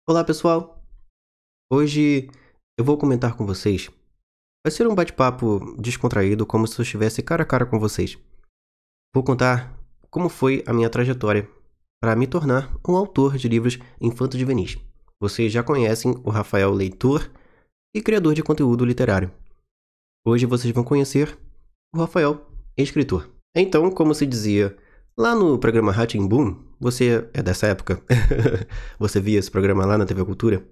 Olá, pessoal! Hoje eu vou comentar com vocês. Vai ser um bate-papo descontraído, como se eu estivesse cara a cara com vocês. Vou contar como foi a minha trajetória para me tornar um autor de livros infanto-juvenis. Vocês já conhecem o Rafael Leitor e criador de conteúdo literário. Hoje vocês vão conhecer o Rafael, escritor. Então, como se dizia lá no programa Rá-Tim-Bum, você é dessa época? Você via esse programa lá na TV Cultura?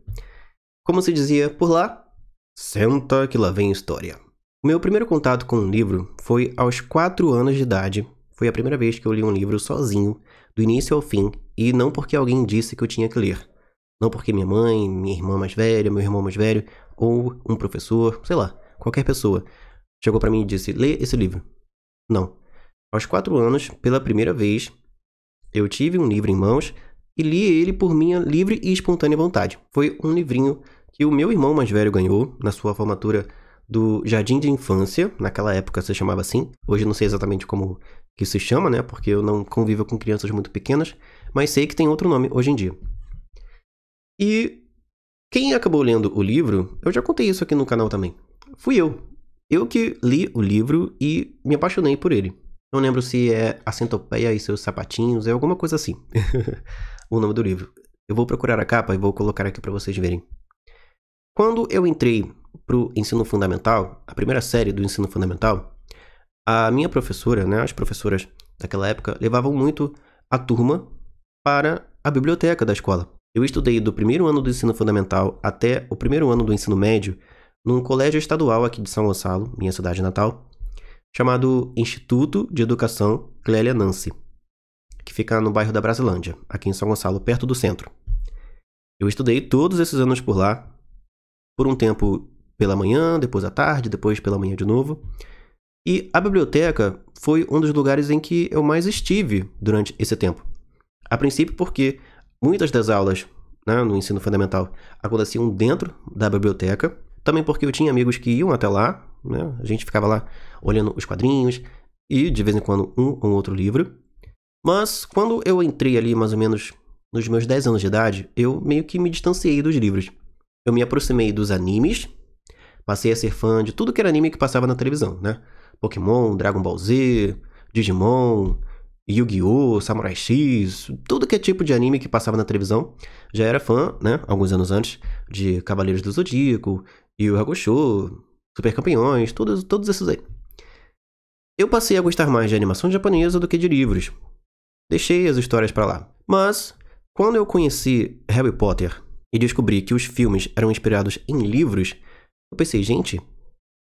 Como se dizia por lá, senta que lá vem história. O meu primeiro contato com um livro foi aos 4 anos de idade. Foi a primeira vez que eu li um livro sozinho, do início ao fim, e não porque alguém disse que eu tinha que ler. Não porque minha mãe, minha irmã mais velha, meu irmão mais velho, ou um professor, sei lá, qualquer pessoa, chegou pra mim e disse, lê esse livro. Não. Aos 4 anos, pela primeira vez, eu tive um livro em mãos e li ele por minha livre e espontânea vontade. Foi um livrinho que o meu irmão mais velho ganhou na sua formatura do Jardim de Infância. Naquela época se chamava assim. Hoje não sei exatamente como que se chama, né? Porque eu não convivo com crianças muito pequenas, mas sei que tem outro nome hoje em dia. E quem acabou lendo o livro, eu já contei isso aqui no canal também. Fui eu. Eu que li o livro e me apaixonei por ele. Não lembro se é A Centopeia e Seus Sapatinhos, é alguma coisa assim. O nome do livro. Eu vou procurar a capa e vou colocar aqui para vocês verem. Quando eu entrei pro ensino fundamental, a primeira série do ensino fundamental, a minha professora, né, as professoras daquela época, levavam muito a turma para a biblioteca da escola. Eu estudei do primeiro ano do ensino fundamental até o primeiro ano do ensino médio num colégio estadual aqui de São Gonçalo, minha cidade natal, chamado Instituto de Educação Clélia Nancy, que fica no bairro da Brasilândia, aqui em São Gonçalo, perto do centro. Eu estudei todos esses anos por lá, por um tempo pela manhã, depois à tarde, depois pela manhã de novo. E a biblioteca foi um dos lugares em que eu mais estive durante esse tempo. A princípio porque muitas das aulas, né, no ensino fundamental aconteciam dentro da biblioteca, também porque eu tinha amigos que iam até lá, né, a gente ficava lá olhando os quadrinhos e de vez em quando um ou outro livro. Mas quando eu entrei ali mais ou menos nos meus 10 anos de idade, eu meio que me distanciei dos livros. Eu me aproximei dos animes, passei a ser fã de tudo que era anime que passava na televisão, né? Pokémon, Dragon Ball Z, Digimon, Yu-Gi-Oh!, Samurai X, tudo que é tipo de anime que passava na televisão. Já era fã, né, alguns anos antes, de Cavaleiros do Zodíaco, Yu Yu Hakusho, Super Campeões, todos esses aí. Eu passei a gostar mais de animação japonesa do que de livros. Deixei as histórias pra lá. Mas, quando eu conheci Harry Potter e descobri que os filmes eram inspirados em livros, eu pensei, gente,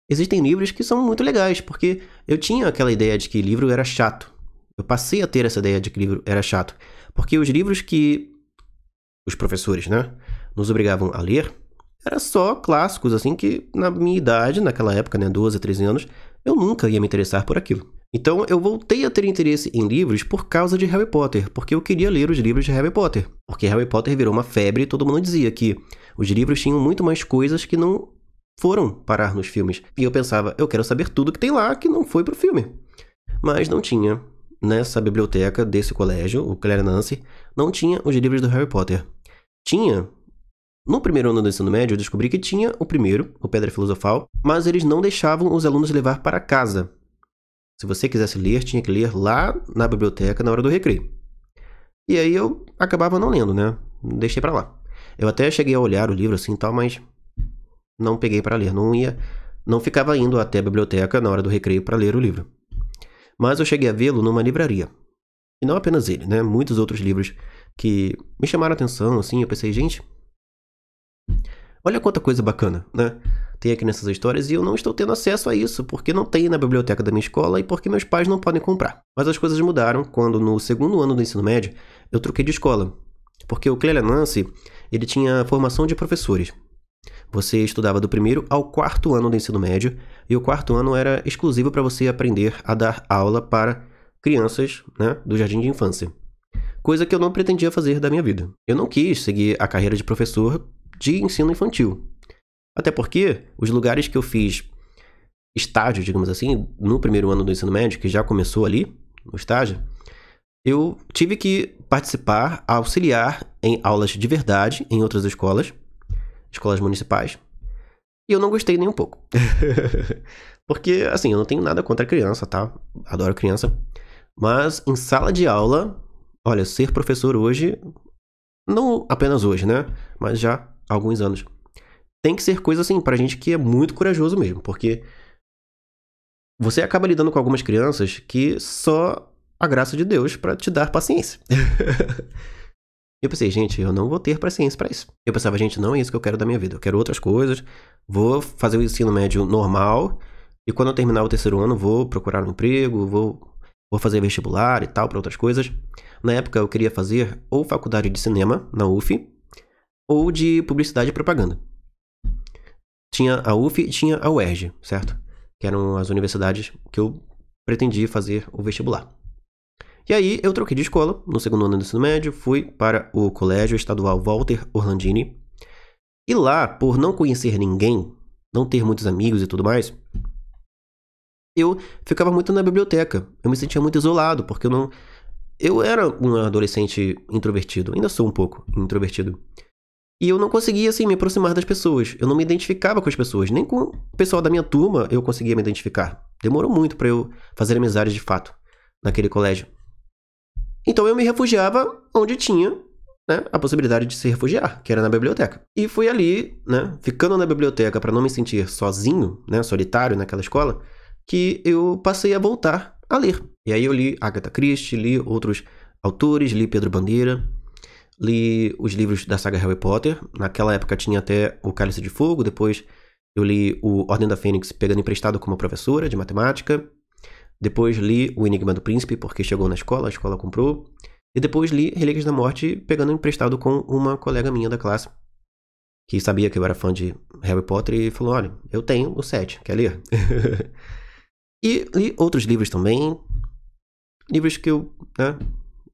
existem livros que são muito legais, porque eu tinha aquela ideia de que livro era chato. Eu passei a ter essa ideia de que livro era chato, porque os livros que os professores, né, nos obrigavam a ler, eram só clássicos, assim, que na minha idade, naquela época, né, 12, 13 anos, eu nunca ia me interessar por aquilo. Então eu voltei a ter interesse em livros por causa de Harry Potter, porque eu queria ler os livros de Harry Potter. Porque Harry Potter virou uma febre e todo mundo dizia que os livros tinham muito mais coisas que não foram parar nos filmes. E eu pensava, eu quero saber tudo que tem lá que não foi pro filme. Mas não tinha. Nessa biblioteca desse colégio, o Clélia Nancy, não tinha os livros do Harry Potter. Tinha. No primeiro ano do ensino médio, eu descobri que tinha o primeiro, o Pedra Filosofal, mas eles não deixavam os alunos levar para casa. Se você quisesse ler, tinha que ler lá na biblioteca na hora do recreio. E aí eu acabava não lendo, né? Deixei pra lá. Eu até cheguei a olhar o livro assim e tal, mas não peguei pra ler. Não ficava indo até a biblioteca na hora do recreio pra ler o livro. Mas eu cheguei a vê-lo numa livraria. E não apenas ele, né? Muitos outros livros que me chamaram a atenção, assim. Eu pensei, gente, olha quanta coisa bacana, né? Tem aqui nessas histórias e eu não estou tendo acesso a isso, porque não tem na biblioteca da minha escola e porque meus pais não podem comprar. Mas as coisas mudaram quando, no segundo ano do ensino médio, eu troquei de escola. Porque o Clélia Nancy, ele tinha formação de professores. Você estudava do primeiro ao quarto ano do ensino médio, e o quarto ano era exclusivo para você aprender a dar aula para crianças, né, do jardim de infância. Coisa que eu não pretendia fazer da minha vida. Eu não quis seguir a carreira de professor de ensino infantil. Até porque os lugares que eu fiz estágio, digamos assim, no primeiro ano do ensino médio, que já começou ali, no estágio, eu tive que participar, auxiliar em aulas de verdade em outras escolas municipais. E eu não gostei nem um pouco. Porque, assim, eu não tenho nada contra criança, tá? Adoro criança. Mas em sala de aula, olha, ser professor hoje, não apenas hoje, né? Mas já há alguns anos. Tem que ser coisa assim, pra gente que é muito corajoso mesmo. Porque você acaba lidando com algumas crianças que só a graça de Deus pra te dar paciência. Eu pensei, gente, eu não vou ter paciência pra isso. Eu pensava, gente, não é isso que eu quero da minha vida. Eu quero outras coisas. Vou fazer o ensino médio normal. E quando eu terminar o terceiro ano, vou procurar um emprego, vou fazer vestibular e tal, pra outras coisas. Na época, eu queria fazer ou faculdade de cinema, na UF, ou de publicidade e propaganda. Tinha a UF e tinha a UERJ, certo? Que eram as universidades que eu pretendia fazer o vestibular. E aí, eu troquei de escola, no segundo ano do ensino médio, fui para o Colégio Estadual Walter Orlandini. E lá, por não conhecer ninguém, não ter muitos amigos e tudo mais, eu ficava muito na biblioteca. Eu me sentia muito isolado, porque eu era um adolescente introvertido, ainda sou um pouco introvertido. E eu não conseguia, assim, me aproximar das pessoas. Eu não me identificava com as pessoas. Nem com o pessoal da minha turma eu conseguia me identificar. Demorou muito para eu fazer amizades de fato naquele colégio. Então eu me refugiava onde tinha, né, a possibilidade de se refugiar, que era na biblioteca. E fui ali, né, ficando na biblioteca para não me sentir sozinho, né, solitário naquela escola, que eu passei a voltar a ler. E aí eu li Agatha Christie, li outros autores, li Pedro Bandeira, li os livros da saga Harry Potter. Naquela época tinha até o Cálice de Fogo, depois eu li o Ordem da Fênix pegando emprestado com uma professora de matemática. Depois li O Enigma do Príncipe, porque chegou na escola, a escola comprou. E depois li Relíquias da Morte, pegando emprestado com uma colega minha da classe, que sabia que eu era fã de Harry Potter e falou, olha, eu tenho o 7, quer ler? E li outros livros também. Livros que eu, né,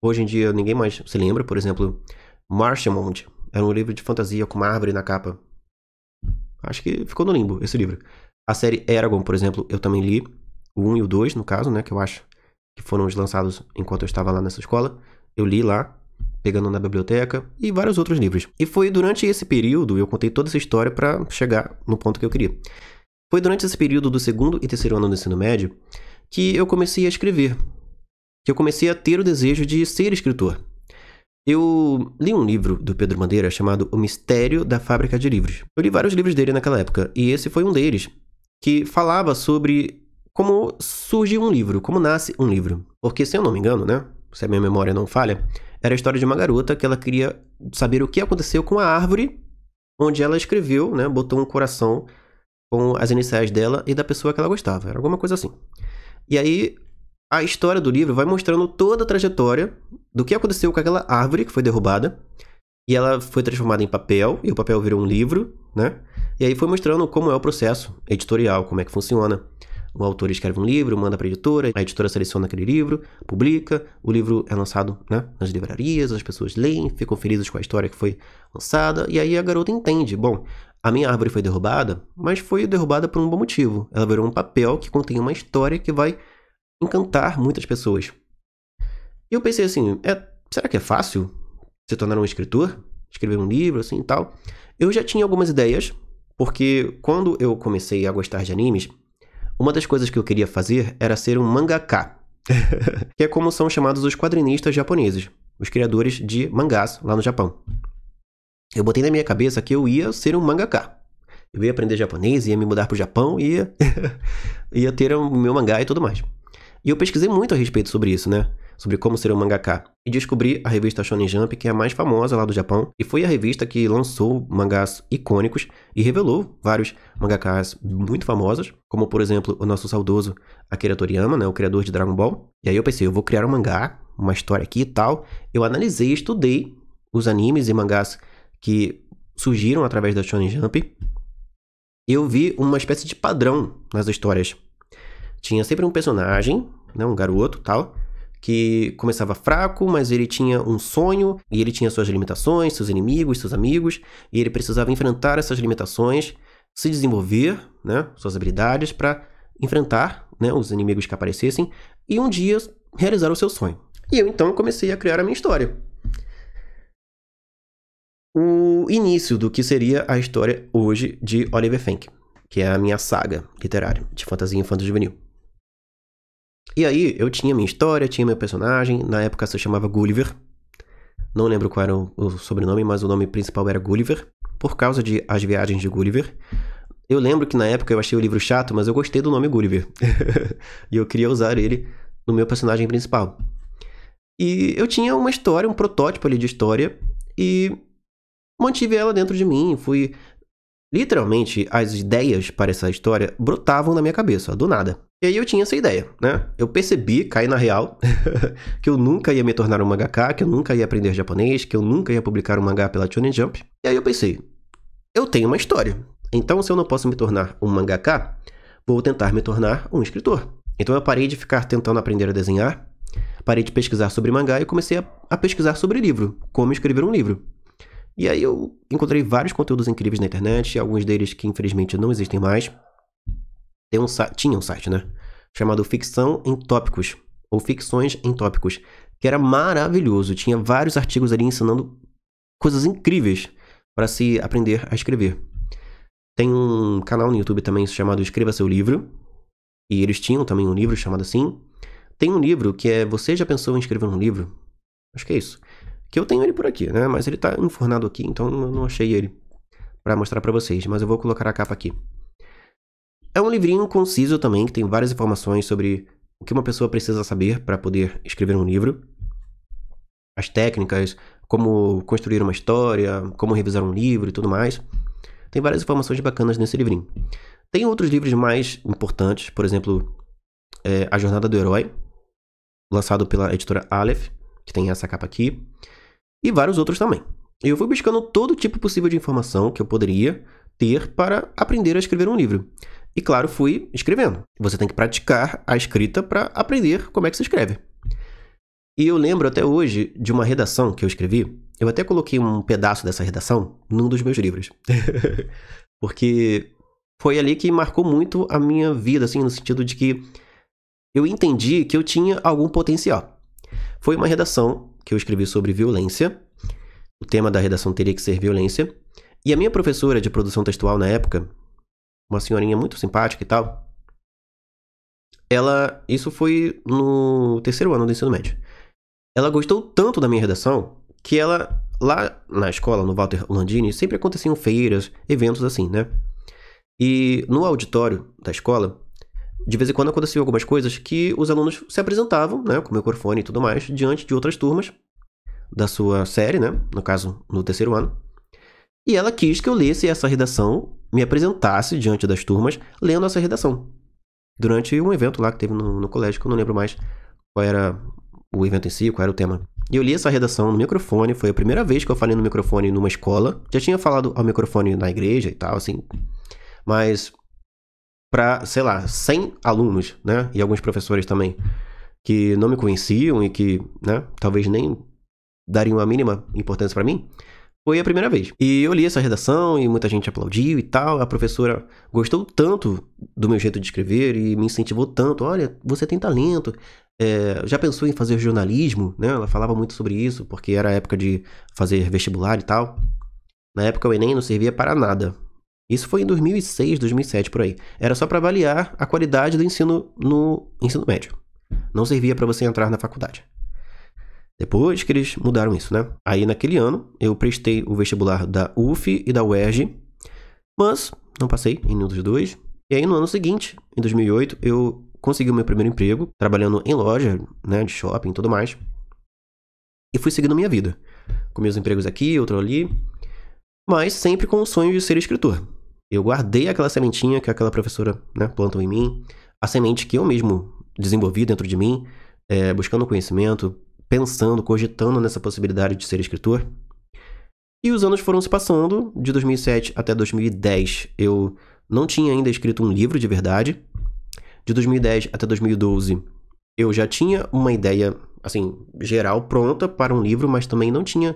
hoje em dia ninguém mais se lembra. Por exemplo, Marshmallow. Era um livro de fantasia com uma árvore na capa. Acho que ficou no limbo esse livro. A série Eragon, por exemplo, eu também li. O 1 e o 2, no caso, né? Que eu acho que foram os lançados enquanto eu estava lá nessa escola. Eu li lá, pegando na biblioteca, e vários outros livros. E foi durante esse período, eu contei toda essa história para chegar no ponto que eu queria. Foi durante esse período do segundo e terceiro ano do ensino médio que eu comecei a escrever. Que eu comecei a ter o desejo de ser escritor. Eu li um livro do Pedro Bandeira chamado O Mistério da Fábrica de Livros. Eu li vários livros dele naquela época, e esse foi um deles, que falava sobre como surge um livro, como nasce um livro. Porque, se eu não me engano, né, se a minha memória não falha, era a história de uma garota que ela queria saber o que aconteceu com a árvore onde ela escreveu, né, botou um coração com as iniciais dela e da pessoa que ela gostava. Era alguma coisa assim. E aí, a história do livro vai mostrando toda a trajetória do que aconteceu com aquela árvore que foi derrubada. E ela foi transformada em papel, e o papel virou um livro, né? E aí foi mostrando como é o processo editorial, como é que funciona. O autor escreve um livro, manda para a editora seleciona aquele livro, publica, o livro é lançado, né, nas livrarias, as pessoas leem, ficam felizes com a história que foi lançada, e aí a garota entende, bom, a minha árvore foi derrubada, mas foi derrubada por um bom motivo. Ela virou um papel que contém uma história que vai encantar muitas pessoas. E eu pensei assim, será que é fácil se tornar um escritor? Escrever um livro, assim e tal? Eu já tinha algumas ideias, porque quando eu comecei a gostar de animes, uma das coisas que eu queria fazer era ser um mangaka, que é como são chamados os quadrinistas japoneses, os criadores de mangás lá no Japão. Eu botei na minha cabeça que eu ia ser um mangaka. Eu ia aprender japonês, ia me mudar pro Japão e ia ter o meu mangá e tudo mais. E eu pesquisei muito a respeito sobre isso, né? Sobre como ser um mangaka. E descobri a revista Shonen Jump, que é a mais famosa lá do Japão. E foi a revista que lançou mangás icônicos e revelou vários mangakas muito famosos. Como, por exemplo, o nosso saudoso Akira Toriyama, né? O criador de Dragon Ball. E aí eu pensei, eu vou criar um mangá, uma história aqui e tal. Eu analisei, estudei os animes e mangás que surgiram através da Shonen Jump. Eu vi uma espécie de padrão nas histórias. Tinha sempre um personagem, né, um garoto tal, que começava fraco, mas ele tinha um sonho, e ele tinha suas limitações, seus inimigos, seus amigos, e ele precisava enfrentar essas limitações, se desenvolver, né, suas habilidades para enfrentar, né, os inimigos que aparecessem, e um dia realizar o seu sonho. E eu então comecei a criar a minha história. O início do que seria a história hoje de Oliver Fink, que é a minha saga literária de fantasia infanto-juvenil. E aí, eu tinha minha história, tinha meu personagem, na época se chamava Gulliver. Não lembro qual era o sobrenome, mas o nome principal era Gulliver, por causa de As Viagens de Gulliver. Eu lembro que na época eu achei o livro chato, mas eu gostei do nome Gulliver. E eu queria usar ele no meu personagem principal. E eu tinha uma história, um protótipo ali de história, e mantive ela dentro de mim. Fui. Literalmente, as ideias para essa história brotavam na minha cabeça, do nada. E aí eu tinha essa ideia, né? Eu percebi, caí na real, que eu nunca ia me tornar um mangaka, que eu nunca ia aprender japonês, que eu nunca ia publicar um mangá pela Shonen Jump. E aí eu pensei, eu tenho uma história. Então, se eu não posso me tornar um mangaka, vou tentar me tornar um escritor. Então eu parei de ficar tentando aprender a desenhar, parei de pesquisar sobre mangá e comecei a pesquisar sobre livro, como escrever um livro. E aí eu encontrei vários conteúdos incríveis na internet, alguns deles que infelizmente não existem mais. Tinha um site, né? Chamado Ficção em Tópicos, ou Ficções em Tópicos, que era maravilhoso. Tinha vários artigos ali ensinando coisas incríveis para se aprender a escrever. Tem um canal no YouTube também chamado Escreva Seu Livro, e eles tinham também um livro chamado assim. Tem um livro que é Você Já Pensou em Escrever um Livro? Acho que é isso. Que eu tenho ele por aqui, né? Mas ele tá enfornado aqui, então eu não achei ele pra mostrar pra vocês. Mas eu vou colocar a capa aqui. É um livrinho conciso também, que tem várias informações sobre o que uma pessoa precisa saber para poder escrever um livro. As técnicas, como construir uma história, como revisar um livro e tudo mais. Tem várias informações bacanas nesse livrinho. Tem outros livros mais importantes, por exemplo, A Jornada do Herói, lançado pela editora Aleph, que tem essa capa aqui. E vários outros também. Eu fui buscando todo tipo possível de informação que eu poderia ter para aprender a escrever um livro. E claro, fui escrevendo. Você tem que praticar a escrita para aprender como é que se escreve. E eu lembro até hoje de uma redação que eu escrevi. Eu até coloquei um pedaço dessa redação num dos meus livros. Porque foi ali que marcou muito a minha vida, assim, no sentido de que eu entendi que eu tinha algum potencial. Foi uma redação que eu escrevi sobre violência. O tema da redação teria que ser violência. E a minha professora de produção textual na época, uma senhorinha muito simpática e tal, isso foi no terceiro ano do ensino médio. Ela gostou tanto da minha redação que ela, lá na escola, no Walter Landini, sempre aconteciam feiras, eventos assim, né? E no auditório da escola, de vez em quando aconteciam algumas coisas que os alunos se apresentavam, né, com o microfone e tudo mais, diante de outras turmas da sua série, né, no caso, no terceiro ano. E ela quis que eu lesse essa redação, me apresentasse diante das turmas, lendo essa redação. Durante um evento lá que teve no colégio, que eu não lembro mais qual era o evento em si, qual era o tema. E eu li essa redação no microfone, foi a primeira vez que eu falei no microfone numa escola. Já tinha falado ao microfone na igreja e tal, assim. Mas para, sei lá, 100 alunos, né, e alguns professores também, que não me conheciam e que, né, talvez nem dariam a mínima importância para mim, foi a primeira vez. E eu li essa redação e muita gente aplaudiu e tal. A professora gostou tanto do meu jeito de escrever e me incentivou tanto. Olha, você tem talento. Já pensou em fazer jornalismo? Né? Ela falava muito sobre isso, porque era a época de fazer vestibular e tal. Na época o Enem não servia para nada. Isso foi em 2006, 2007, por aí. Era só para avaliar a qualidade do ensino no ensino médio. Não servia para você entrar na faculdade. Depois que eles mudaram isso, né? Aí naquele ano eu prestei o vestibular da UF e da UERJ, mas não passei em nenhum dos dois. E aí no ano seguinte, em 2008, eu consegui o meu primeiro emprego, trabalhando em loja, né, de shopping e tudo mais. E fui seguindo minha vida, com meus empregos aqui, outro ali, mas sempre com o sonho de ser escritor. Eu guardei aquela sementinha que aquela professora, né, plantou em mim, a semente que eu mesmo desenvolvi dentro de mim, buscando conhecimento, pensando, cogitando nessa possibilidade de ser escritor. E os anos foram se passando, de 2007 até 2010 eu não tinha ainda escrito um livro de verdade. De 2010 até 2012 eu já tinha uma ideia, assim, geral, pronta para um livro, mas também não tinha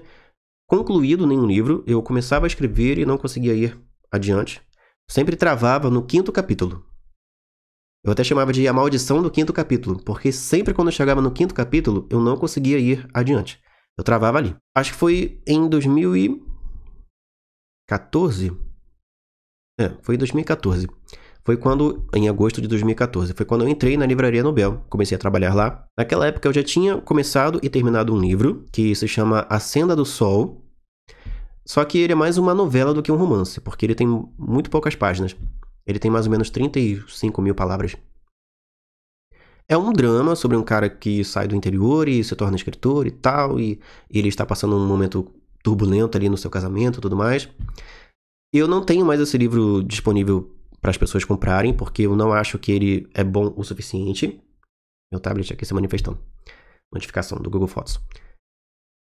concluído nenhum livro. Eu começava a escrever e não conseguia ir adiante. Sempre travava no 5º capítulo. Eu até chamava de A Maldição do Quinto Capítulo, porque sempre quando eu chegava no quinto capítulo, eu não conseguia ir adiante. Eu travava ali. Acho que foi em 2014. Foi em 2014. Foi quando, em agosto de 2014, foi quando eu entrei na Livraria Nobel, comecei a trabalhar lá. Naquela época eu já tinha começado e terminado um livro que se chama A Senda do Sol, só que ele é mais uma novela do que um romance, porque ele tem muito poucas páginas. Ele tem mais ou menos 35 mil palavras. É um drama sobre um cara que sai do interior e se torna escritor e tal, e ele está passando um momento turbulento ali no seu casamento e tudo mais. Eu não tenho mais esse livro disponível para as pessoas comprarem, porque eu não acho que ele é bom o suficiente. Meu tablet aqui se manifestando. Notificação do Google Fotos.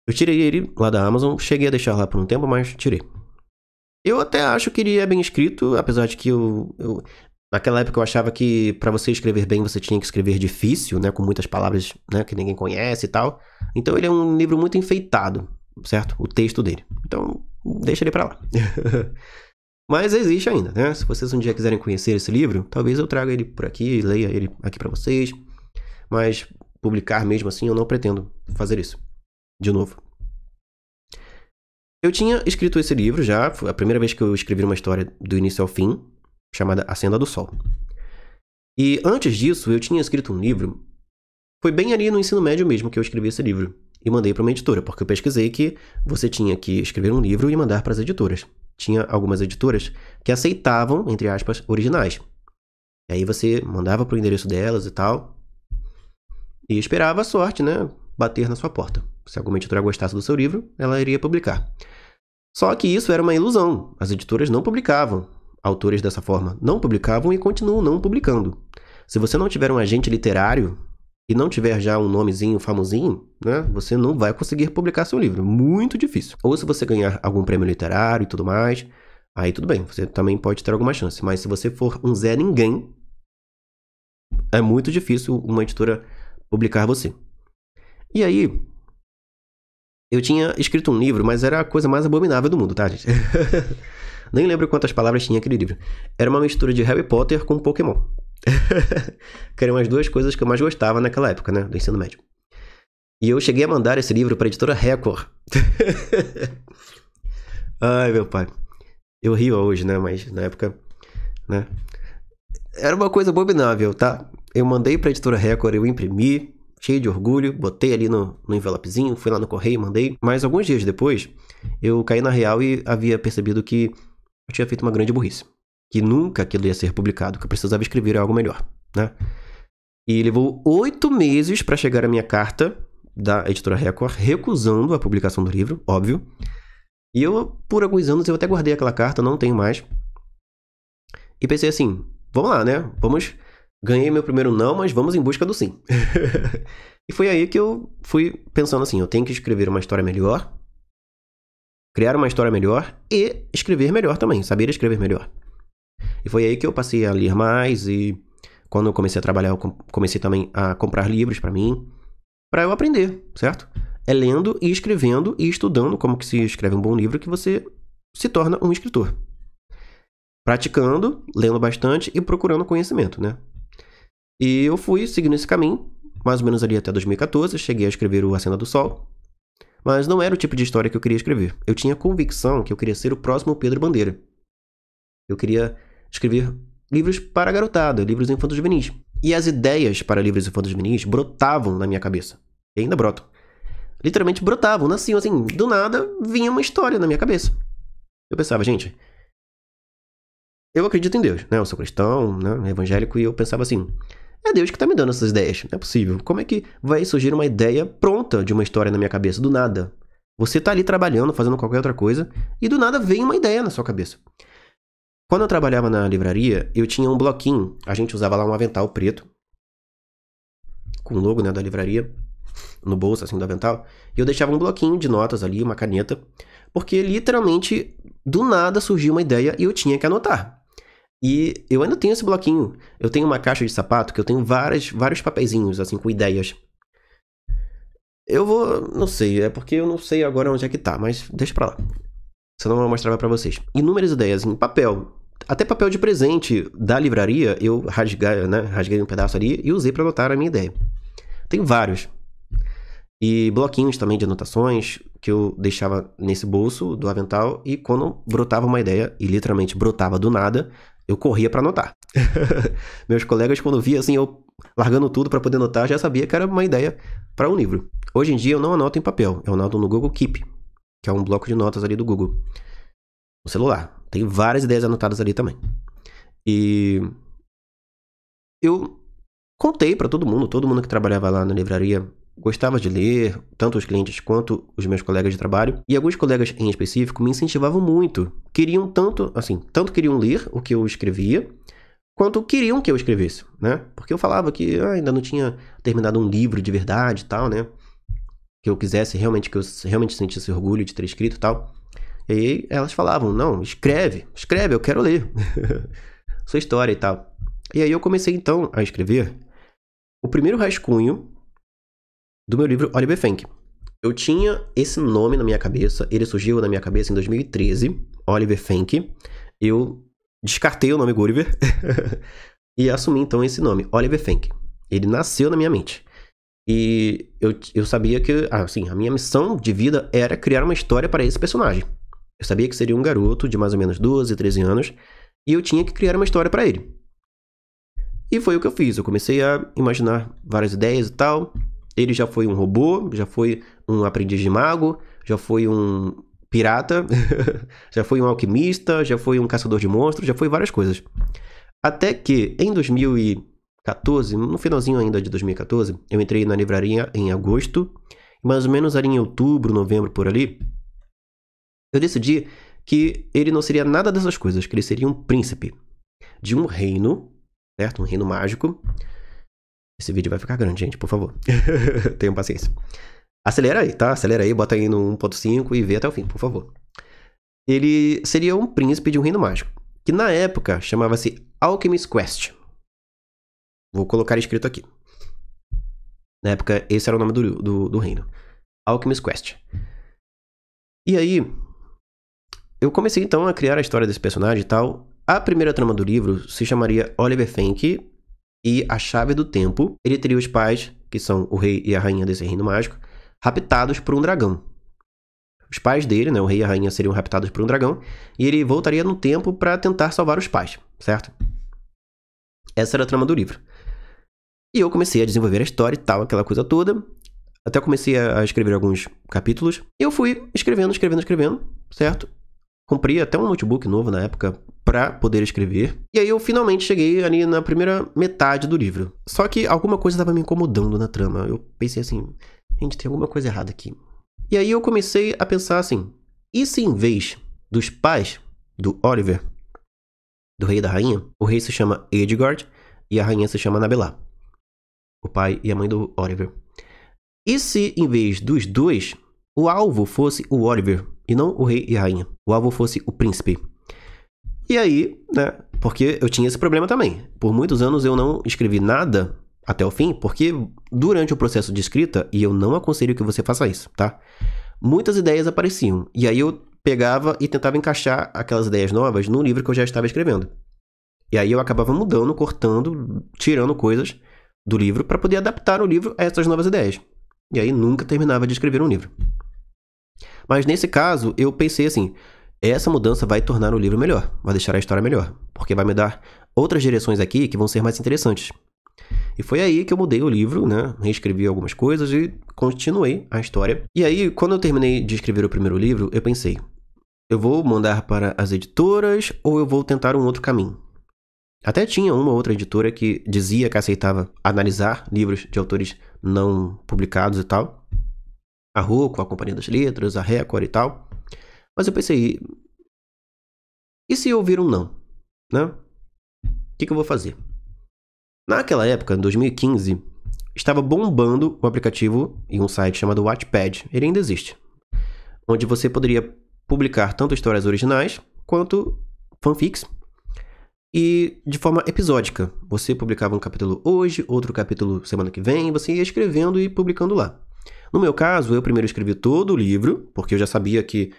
Eu tirei ele lá da Amazon, cheguei a deixar lá por um tempo, mas tirei. Eu até acho que ele é bem escrito, apesar de que naquela época eu achava que para você escrever bem você tinha que escrever difícil, né, com muitas palavras, né, que ninguém conhece e tal. Então ele é um livro muito enfeitado, certo? O texto dele. Então deixa ele para lá. Mas existe ainda, né? Se vocês um dia quiserem conhecer esse livro, talvez eu traga ele por aqui e leia ele aqui para vocês. Mas publicar mesmo assim eu não pretendo fazer isso. De novo. Eu tinha escrito esse livro já, foi a primeira vez que eu escrevi uma história do início ao fim, chamada A Senda do Sol. E antes disso, eu tinha escrito um livro, foi bem ali no ensino médio mesmo que eu escrevi esse livro, e mandei para uma editora, porque eu pesquisei que você tinha que escrever um livro e mandar para as editoras. Tinha algumas editoras que aceitavam, entre aspas, originais. E aí você mandava para o endereço delas e tal, e esperava a sorte, né, bater na sua porta. Se alguma editora gostasse do seu livro, ela iria publicar. Só que isso era uma ilusão. As editoras não publicavam. Autores dessa forma não publicavam e continuam não publicando. Se você não tiver um agente literário e não tiver já um nomezinho famosinho, né, você não vai conseguir publicar seu livro. Muito difícil. Ou se você ganhar algum prêmio literário e tudo mais, aí tudo bem, você também pode ter alguma chance. Mas se você for um Zé Ninguém, é muito difícil uma editora publicar você. E aí, eu tinha escrito um livro, mas era a coisa mais abominável do mundo, tá, gente? Nem lembro quantas palavras tinha aquele livro. Era uma mistura de Harry Potter com Pokémon. Que eram as duas coisas que eu mais gostava naquela época, né? Do ensino médio. E eu cheguei a mandar esse livro para a editora Record. Ai, meu pai. Eu rio hoje, né? Mas na época, né? Era uma coisa abominável, tá? Eu mandei para a editora Record, eu imprimi, cheio de orgulho, botei ali no envelopezinho, fui lá no correio, mandei. Mas alguns dias depois, eu caí na real e havia percebido que eu tinha feito uma grande burrice. Que nunca aquilo ia ser publicado, que eu precisava escrever algo melhor, né? E levou 8 meses para chegar a minha carta da editora Record, recusando a publicação do livro, óbvio. E eu, por alguns anos, eu até guardei aquela carta, não tenho mais. E pensei assim, vamos lá, né? Ganhei meu primeiro não, mas vamos em busca do sim. E foi aí que eu fui pensando assim, eu tenho que escrever uma história melhor, criar uma história melhor e escrever melhor também, saber escrever melhor. E foi aí que eu passei a ler mais e quando eu comecei a trabalhar, eu comecei também a comprar livros para mim, para eu aprender, certo? É lendo e escrevendo e estudando como que se escreve um bom livro que você se torna um escritor. Praticando, lendo bastante e procurando conhecimento, né? E eu fui seguindo esse caminho, mais ou menos ali até 2014, cheguei a escrever o A Senda do Sol, mas não era o tipo de história que eu queria escrever. Eu tinha convicção que eu queria ser o próximo Pedro Bandeira. Eu queria escrever livros para a garotada, livros infanto-juvenis. E as ideias para livros infanto-juvenis brotavam na minha cabeça. E ainda brotam. Literalmente brotavam, nasciam assim, do nada vinha uma história na minha cabeça. Eu pensava, gente, eu acredito em Deus, né? Eu sou cristão, né? Evangélico, e eu pensava assim, é Deus que tá me dando essas ideias, não é possível. Como é que vai surgir uma ideia pronta de uma história na minha cabeça, do nada? Você tá ali trabalhando, fazendo qualquer outra coisa, e do nada vem uma ideia na sua cabeça. Quando eu trabalhava na livraria, eu tinha um bloquinho. A gente usava lá um avental preto, com o logo, né, da livraria, no bolso, assim, do avental. E eu deixava um bloquinho de notas ali, uma caneta, porque literalmente, do nada surgiu uma ideia e eu tinha que anotar. E eu ainda tenho esse bloquinho. Eu tenho uma caixa de sapato que eu tenho vários papeizinhos, assim, com ideias. Eu vou... Não sei, é porque eu não sei agora onde é que tá, mas deixa pra lá. Senão eu mostrava pra vocês. Inúmeras ideias em papel. Até papel de presente da livraria, eu rasguei um pedaço ali e usei para anotar a minha ideia. Tem vários. E bloquinhos também de anotações que eu deixava nesse bolso do avental, e quando brotava uma ideia, e literalmente brotava do nada, eu corria para anotar. Meus colegas, quando via assim, eu largando tudo para poder anotar, já sabia que era uma ideia para um livro. Hoje em dia eu não anoto em papel, eu anoto no Google Keep, que é um bloco de notas ali do Google, no celular. Tem várias ideias anotadas ali também. E eu contei para todo mundo que trabalhava lá na livraria gostava de ler, tanto os clientes quanto os meus colegas de trabalho. E alguns colegas em específico me incentivavam muito. Queriam tanto queriam ler o que eu escrevia, quanto queriam que eu escrevesse, né? Porque eu falava que ainda não tinha terminado um livro de verdade e tal, né? Que eu realmente sentisse orgulho de ter escrito e tal. E aí elas falavam, não, escreve, eu quero ler sua história e tal. E aí eu comecei então a escrever o primeiro rascunho do meu livro Oliver Fenck. Eu tinha esse nome na minha cabeça, ele surgiu na minha cabeça em 2013, Oliver Fenck. Eu descartei o nome Gulliver e assumi então esse nome, Oliver Fenck. Ele nasceu na minha mente. E eu sabia que, a minha missão de vida era criar uma história para esse personagem. Eu sabia que seria um garoto de mais ou menos 12, 13 anos, e eu tinha que criar uma história para ele. E foi o que eu fiz. Eu comecei a imaginar várias ideias e tal. Ele já foi um robô, já foi um aprendiz de mago, já foi um pirata, já foi um alquimista, já foi um caçador de monstros, já foi várias coisas. Até que em 2014, no finalzinho ainda de 2014, eu entrei na livraria em agosto, mais ou menos ali em outubro, novembro, por ali, eu decidi que ele não seria nada dessas coisas, que ele seria um príncipe de um reino, certo? Um reino mágico. Esse vídeo vai ficar grande, gente, por favor. Tenham paciência. Acelera aí, tá? Acelera aí, bota aí no 1.5 e vê até o fim, por favor. Ele seria um príncipe de um reino mágico, que na época chamava-se Alchemist Quest. Vou colocar escrito aqui. Na época, esse era o nome do reino. Alchemist Quest. E aí, eu comecei então a criar a história desse personagem e tal. A primeira trama do livro se chamaria Oliver Fenck e a Chave do Tempo. Ele teria os pais, que são o rei e a rainha desse reino mágico, raptados por um dragão. Os pais dele, né, o rei e a rainha, seriam raptados por um dragão, e ele voltaria no tempo para tentar salvar os pais, certo? Essa era a trama do livro. E eu comecei a desenvolver a história e tal, aquela coisa toda. Até comecei a escrever alguns capítulos. E eu fui escrevendo, certo? Comprei até um notebook novo na época para poder escrever. E aí eu finalmente cheguei ali na primeira metade do livro. Só que alguma coisa estava me incomodando na trama. Eu pensei assim, gente, tem alguma coisa errada aqui. E aí eu comecei a pensar assim, e se em vez dos pais do Oliver, do rei e da rainha, o rei se chama Edgard e a rainha se chama Annabella, o pai e a mãe do Oliver. E se em vez dos dois, o alvo fosse o Oliver e não o rei e a rainha, o alvo fosse o príncipe? E aí, né, porque eu tinha esse problema também. Por muitos anos eu não escrevi nada até o fim, porque durante o processo de escrita, e eu não aconselho que você faça isso, tá? Muitas ideias apareciam, e aí eu pegava e tentava encaixar aquelas ideias novas no livro que eu já estava escrevendo. E aí eu acabava mudando, cortando, tirando coisas do livro para poder adaptar o livro a essas novas ideias. E aí nunca terminava de escrever um livro. Mas nesse caso, eu pensei assim, essa mudança vai tornar o livro melhor, vai deixar a história melhor, porque vai me dar outras direções aqui que vão ser mais interessantes. E foi aí que eu mudei o livro, né? Reescrevi algumas coisas e continuei a história. E aí, quando eu terminei de escrever o primeiro livro, eu pensei, eu vou mandar para as editoras ou eu vou tentar um outro caminho? Até tinha uma outra editora que dizia que aceitava analisar livros de autores não publicados e tal. A Rocco, a Companhia das Letras, a Record e tal. Mas eu pensei, e se eu ouvir um não? Né? O que eu vou fazer? Naquela época, em 2015, estava bombando um aplicativo e um site chamado Wattpad. Ele ainda existe. Onde você poderia publicar tanto histórias originais quanto fanfics. E de forma episódica. Você publicava um capítulo hoje, outro capítulo semana que vem, você ia escrevendo e publicando lá. No meu caso, eu primeiro escrevi todo o livro, porque eu já sabia que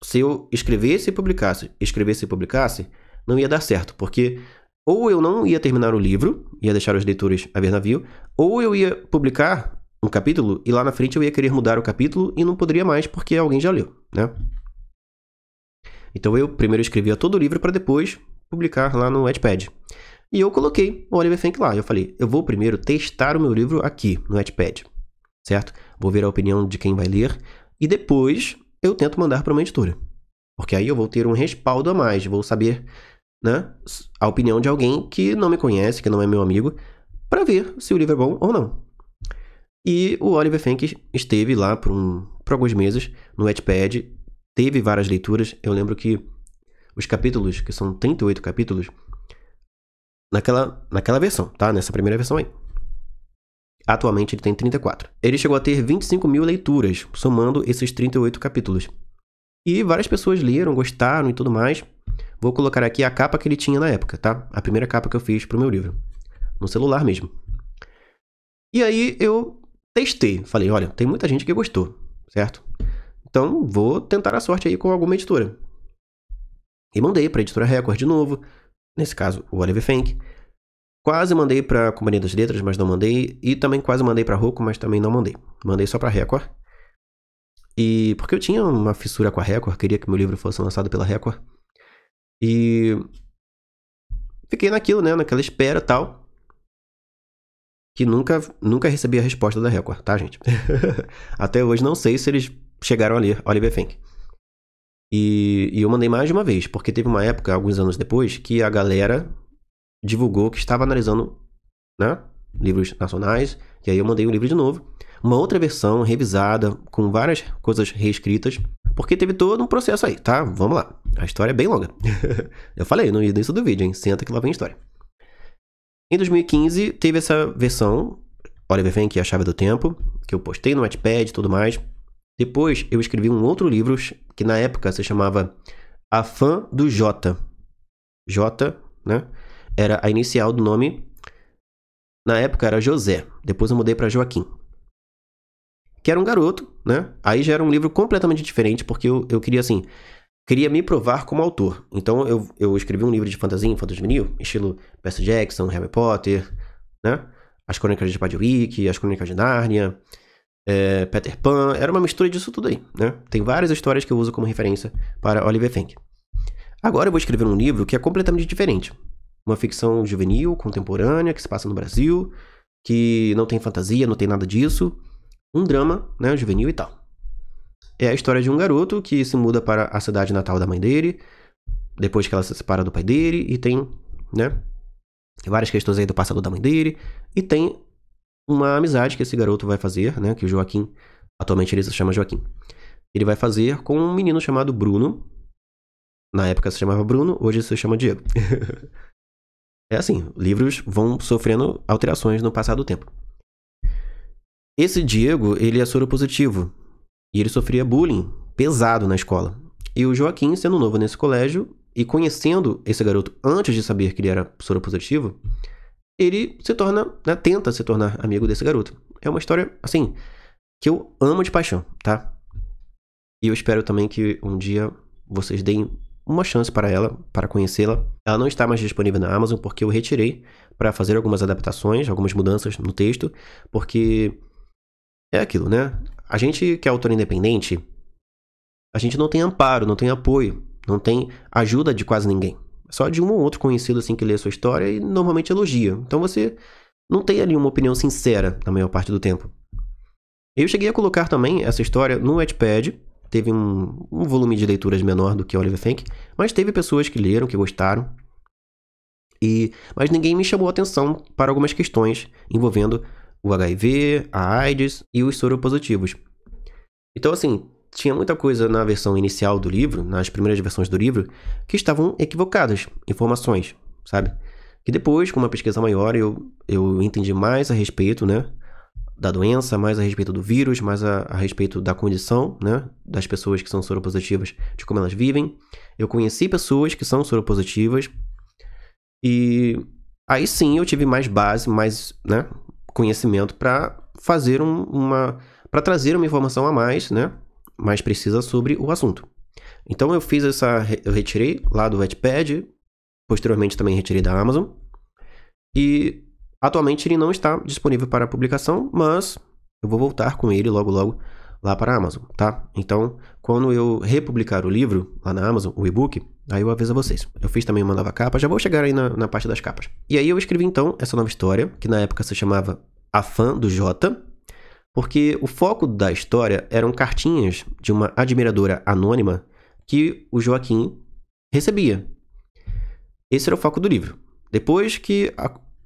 se eu escrevesse e publicasse, não ia dar certo, porque ou eu não ia terminar o livro, ia deixar os leitores a ver navio, ou eu ia publicar um capítulo e lá na frente eu ia querer mudar o capítulo e não poderia mais porque alguém já leu, né? Então eu primeiro escrevia todo o livro para depois publicar lá no Wattpad. E eu coloquei o Oliver Frank lá. Eu falei, eu vou primeiro testar o meu livro aqui no Wattpad, certo? Vou ver a opinião de quem vai ler e depois eu tento mandar para uma editora. Porque aí eu vou ter um respaldo a mais, vou saber, né, a opinião de alguém que não me conhece, que não é meu amigo, para ver se o livro é bom ou não. E o Oliver Frank esteve lá por alguns meses no Wattpad, teve várias leituras. Eu lembro que os capítulos, que são 38 capítulos, naquela versão, tá? Nessa primeira versão aí. Atualmente ele tem 34. Ele chegou a ter 25 mil leituras, somando esses 38 capítulos. E várias pessoas leram, gostaram e tudo mais. Vou colocar aqui a capa que ele tinha na época, tá? A primeira capa que eu fiz pro meu livro. No celular mesmo. E aí eu testei. Falei, olha, tem muita gente que gostou, certo? Então vou tentar a sorte aí com alguma editora. E mandei pra editora Record de novo. Nesse caso, o Oliver Frank. Quase mandei pra Companhia das Letras, mas não mandei. E também quase mandei pra Rocco, mas também não mandei. Mandei só pra Record. E porque eu tinha uma fissura com a Record, queria que meu livro fosse lançado pela Record. E fiquei naquilo, né? Naquela espera e tal. Que nunca recebi a resposta da Record, tá, gente? Até hoje não sei se eles chegaram a ler Oliver Frank. E eu mandei mais de uma vez, porque teve uma época, alguns anos depois, que a galera divulgou que estava analisando, né, livros nacionais. E aí eu mandei o livro de novo. Uma outra versão revisada, com várias coisas reescritas, porque teve todo um processo aí, tá? Vamos lá. A história é bem longa. Eu falei no início do vídeo, hein? Senta que lá vem a história. Em 2015, teve essa versão, Oliver Frank e a Chave do Tempo, que eu postei no Wattpad e tudo mais. Depois, eu escrevi um outro livro, que na época se chamava A Fã do Jota. Jota, né? Era a inicial do nome. Na época era José. Depois eu mudei para Joaquim. Que era um garoto, né? Aí já era um livro completamente diferente, porque eu queria, assim, queria me provar como autor. Então eu escrevi um livro de fantasia infanto-juvenil, estilo Percy Jackson, Harry Potter, né? As Crônicas de Padwick, As Crônicas de Nárnia, Peter Pan. Era uma mistura disso tudo aí, né? Tem várias histórias que eu uso como referência para Oliver Frank. Agora eu vou escrever um livro que é completamente diferente. Uma ficção juvenil, contemporânea, que se passa no Brasil, que não tem fantasia, não tem nada disso. Um drama, né, juvenil e tal. É a história de um garoto que se muda para a cidade natal da mãe dele, depois que ela se separa do pai dele, e tem, né, várias questões aí do passado da mãe dele, e tem uma amizade que esse garoto vai fazer, né, que o Joaquim, atualmente ele se chama Joaquim, ele vai fazer com um menino chamado Bruno. Na época se chamava Bruno, hoje se chama Diego. É assim, livros vão sofrendo alterações no passar do tempo. Esse Diego, ele é soropositivo. E ele sofria bullying pesado na escola. E o Joaquim, sendo novo nesse colégio e conhecendo esse garoto antes de saber que ele era soropositivo, ele se torna, né, tenta se tornar amigo desse garoto. É uma história, assim, que eu amo de paixão, tá? E eu espero também que um dia vocês deem uma chance para ela, para conhecê-la. Ela não está mais disponível na Amazon porque eu retirei para fazer algumas adaptações, algumas mudanças no texto, porque é aquilo, né? A gente que é autor independente, a gente não tem amparo, não tem apoio, não tem ajuda de quase ninguém. Só de um ou outro conhecido assim que lê a sua história e normalmente elogia. Então você não tem ali uma opinião sincera na maior parte do tempo. Eu cheguei a colocar também essa história no Wattpad. Teve um volume de leituras menor do que Oliver Frank, mas teve pessoas que leram, que gostaram. Mas ninguém me chamou a atenção para algumas questões envolvendo o HIV, a AIDS e os soropositivos. Então, assim, tinha muita coisa na versão inicial do livro, nas primeiras versões do livro, que estavam equivocadas, informações, sabe? Que depois, com uma pesquisa maior, eu entendi mais a respeito, né, da doença, mais a respeito do vírus, mais a respeito da condição, né, das pessoas que são soropositivas, de como elas vivem. Eu conheci pessoas que são soropositivas e aí sim eu tive mais base, mais, né, conhecimento para fazer para trazer uma informação a mais, né, mais precisa sobre o assunto. Então eu retirei lá do Wattpad, Posteriormente também retirei da Amazon. E atualmente ele não está disponível para publicação, mas eu vou voltar com ele logo logo lá para a Amazon, tá? Então, quando eu republicar o livro lá na Amazon, o e-book, aí eu aviso a vocês. Eu fiz também uma nova capa, já vou chegar aí na parte das capas. E aí eu escrevi então essa nova história, que na época se chamava A Fã do Jota, porque o foco da história eram cartinhas de uma admiradora anônima que o Joaquim recebia. Esse era o foco do livro. Depois que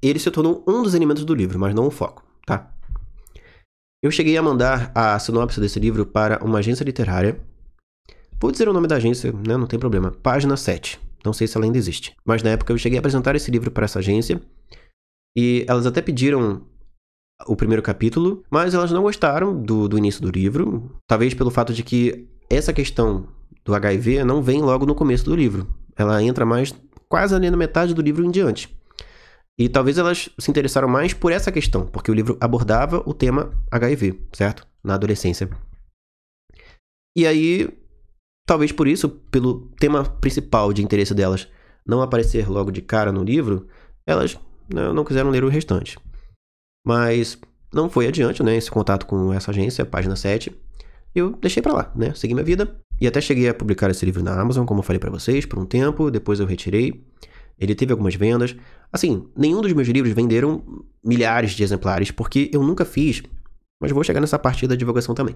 ele se tornou um dos elementos do livro, mas não o foco, tá? Eu cheguei a mandar a sinopse desse livro para uma agência literária. Vou dizer o nome da agência, né? Não tem problema. Página 7. Não sei se ela ainda existe. Mas na época eu cheguei a apresentar esse livro para essa agência. E elas até pediram o primeiro capítulo, mas elas não gostaram do início do livro. Talvez pelo fato de que essa questão do HIV não vem logo no começo do livro. Ela entra mais quase ali na metade do livro em diante. E talvez elas se interessaram mais por essa questão, porque o livro abordava o tema HIV, certo? Na adolescência. E aí, talvez por isso, pelo tema principal de interesse delas não aparecer logo de cara no livro, elas não quiseram ler o restante. Mas não foi adiante, né? Esse contato com essa agência, página 7. Eu deixei pra lá, né? Segui minha vida. E até cheguei a publicar esse livro na Amazon, como eu falei pra vocês, por um tempo. Depois eu retirei. Ele teve algumas vendas. Assim, nenhum dos meus livros venderam milhares de exemplares, porque eu nunca fiz, mas vou chegar nessa parte da divulgação também.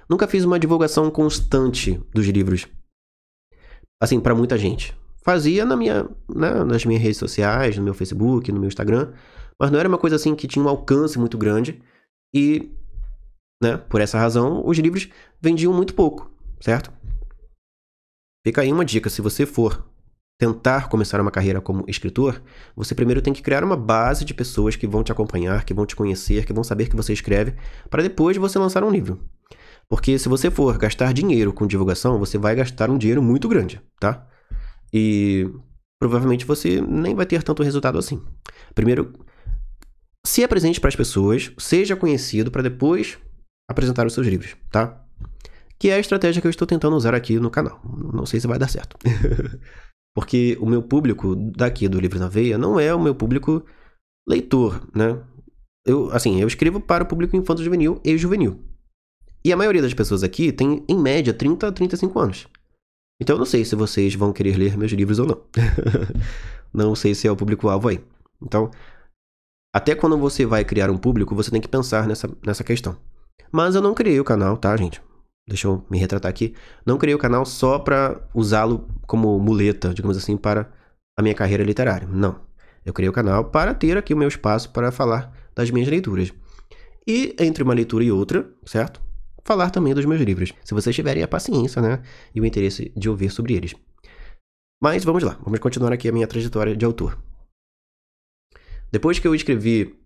Nunca fiz uma divulgação constante dos livros, assim, pra muita gente. Fazia nas minhas redes sociais, no meu Facebook, no meu Instagram, mas não era uma coisa assim que tinha um alcance muito grande e, né, por essa razão, os livros vendiam muito pouco, certo? Fica aí uma dica, se você for tentar começar uma carreira como escritor, você primeiro tem que criar uma base de pessoas que vão te acompanhar, que vão te conhecer, que vão saber que você escreve, para depois você lançar um livro. Porque se você for gastar dinheiro com divulgação, você vai gastar um dinheiro muito grande, tá? E provavelmente você nem vai ter tanto resultado assim. Primeiro, se apresente para as pessoas, seja conhecido para depois apresentar os seus livros, tá? Que é a estratégia que eu estou tentando usar aqui no canal. Não sei se vai dar certo. Porque o meu público daqui do Livro na Veia não é o meu público leitor, né? Eu escrevo para o público infanto-juvenil e juvenil. E a maioria das pessoas aqui tem, em média, 30 a 35 anos. Então eu não sei se vocês vão querer ler meus livros ou não. Não sei se é o público-alvo aí. Então, até quando você vai criar um público, você tem que pensar nessa questão. Mas eu não criei o canal, tá, gente? Deixa eu me retratar aqui. Não criei o canal só para usá-lo como muleta, digamos assim, para a minha carreira literária. Não. Eu criei o canal para ter aqui o meu espaço para falar das minhas leituras. E entre uma leitura e outra, certo? Falar também dos meus livros. Se vocês tiverem a paciência, né? E o interesse de ouvir sobre eles. Mas vamos lá. Vamos continuar aqui a minha trajetória de autor. Depois que eu escrevi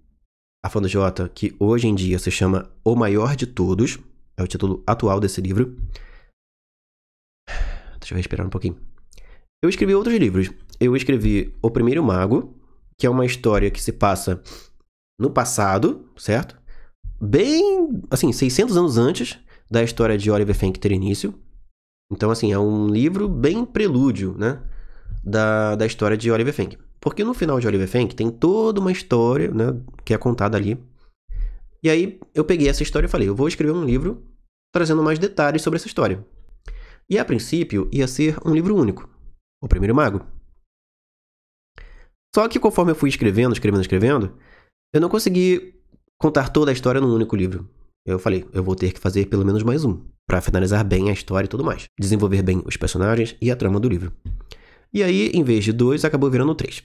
A Fã do Jota, que hoje em dia se chama O Maior de Todos, é o título atual desse livro. Deixa eu respirar um pouquinho. Eu escrevi outros livros. Eu escrevi O Primeiro Mago, que é uma história que se passa no passado, certo? Bem, assim, 600 anos antes da história de Oliver Fenk ter início. Então, assim, é um livro bem prelúdio, né? Da história de Oliver Fenk. Porque no final de Oliver Fenk tem toda uma história, né? Que é contada ali. E aí eu peguei essa história e falei, eu vou escrever um livro trazendo mais detalhes sobre essa história. E a princípio ia ser um livro único, O Primeiro Mago. Só que conforme eu fui escrevendo, eu não consegui contar toda a história num único livro. Eu falei, eu vou ter que fazer pelo menos mais um, para finalizar bem a história e tudo mais. Desenvolver bem os personagens e a trama do livro. E aí, em vez de 2, acabou virando 3.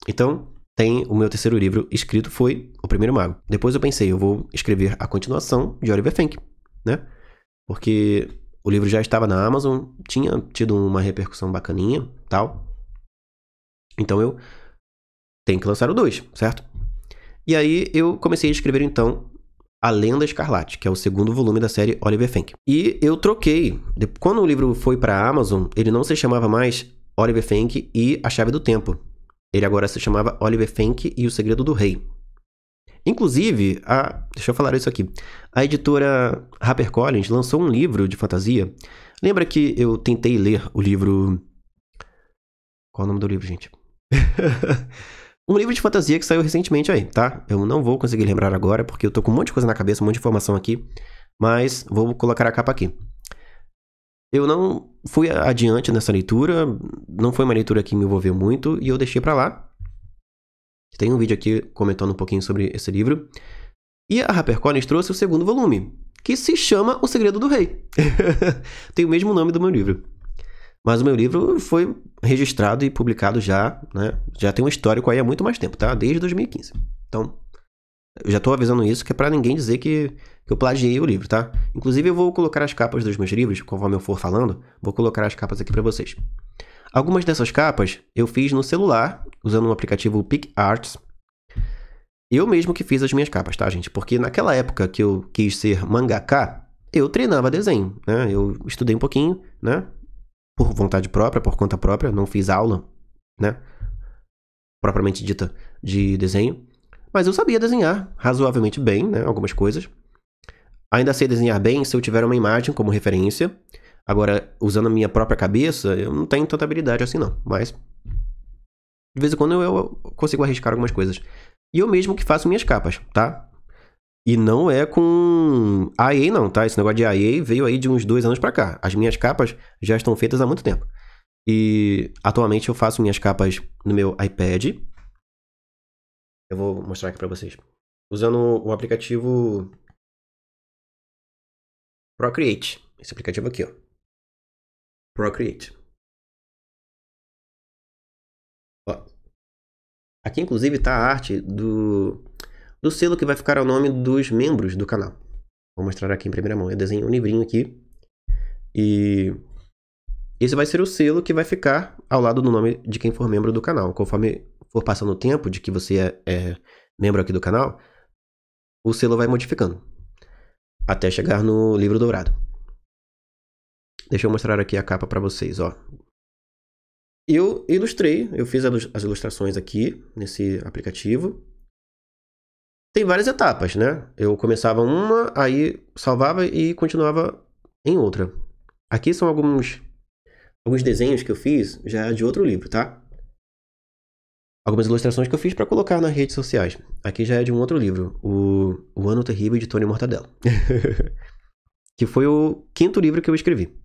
Então, tem o meu terceiro livro escrito foi O Primeiro Mago. Depois eu pensei, eu vou escrever a continuação de Oliver Fenk, né? Porque o livro já estava na Amazon, tinha tido uma repercussão bacaninha, tal. Então eu tenho que lançar o 2, certo? E aí eu comecei a escrever então A Lenda Escarlate, que é o segundo volume da série Oliver Fenk. E eu troquei. Quando o livro foi para a Amazon, ele não se chamava mais Oliver Fenk e A Chave do Tempo. Ele agora se chamava Oliver Fenk e o Segredo do Rei. Inclusive, deixa eu falar isso aqui. A editora HarperCollins lançou um livro de fantasia. Lembra que eu tentei ler o livro Qual é o nome do livro, gente? Um livro de fantasia que saiu recentemente aí, tá? Eu não vou conseguir lembrar agora, porque eu tô com um monte de coisa na cabeça, um monte de informação aqui. Mas vou colocar a capa aqui. Eu não fui adiante nessa leitura, não foi uma leitura que me envolveu muito, e eu deixei pra lá. Tem um vídeo aqui comentando um pouquinho sobre esse livro. E a HarperCollins trouxe o segundo volume, que se chama O Segredo do Rei. Tem o mesmo nome do meu livro. Mas o meu livro foi registrado e publicado já, né? Já tem um histórico aí há muito mais tempo, tá? Desde 2015. Então, eu já tô avisando isso, que é pra ninguém dizer que eu plagiei o livro, tá? Inclusive, eu vou colocar as capas dos meus livros, conforme eu for falando, vou colocar as capas aqui pra vocês. Algumas dessas capas eu fiz no celular, usando um aplicativo PicArts. Eu mesmo que fiz as minhas capas, tá, gente? Porque naquela época que eu quis ser mangaka, eu treinava desenho, né? Eu estudei um pouquinho, né? Por vontade própria, por conta própria, não fiz aula, né? Propriamente dita de desenho. Mas eu sabia desenhar razoavelmente bem, né? Algumas coisas. Ainda sei desenhar bem se eu tiver uma imagem como referência. Agora, usando a minha própria cabeça, eu não tenho tanta habilidade assim, não. Mas, de vez em quando, eu consigo arriscar algumas coisas. E eu mesmo que faço minhas capas, tá? E não é com IA, não, tá? Esse negócio de IA veio aí de uns 2 anos pra cá. As minhas capas já estão feitas há muito tempo. E atualmente eu faço minhas capas no meu iPad. Eu vou mostrar aqui pra vocês. Usando o aplicativo Procreate. Esse aplicativo aqui, ó. Procreate. Ó. Aqui, inclusive, tá a arte do selo que vai ficar ao nome dos membros do canal. Vou mostrar aqui em primeira mão. Eu desenhei um livrinho aqui. E esse vai ser o selo que vai ficar ao lado do nome de quem for membro do canal. Conforme for passando o tempo de que você é membro aqui do canal, o selo vai modificando. Até chegar no livro dourado. Deixa eu mostrar aqui a capa para vocês, ó. Eu ilustrei, eu fiz as ilustrações aqui nesse aplicativo. Tem várias etapas, né? Eu começava uma, aí salvava e continuava em outra. Aqui são alguns desenhos que eu fiz já de outro livro, tá? Algumas ilustrações que eu fiz para colocar nas redes sociais. Aqui já é de um outro livro, o Ano Terrível de Tony Mortadelo. Que foi o 5º livro que eu escrevi.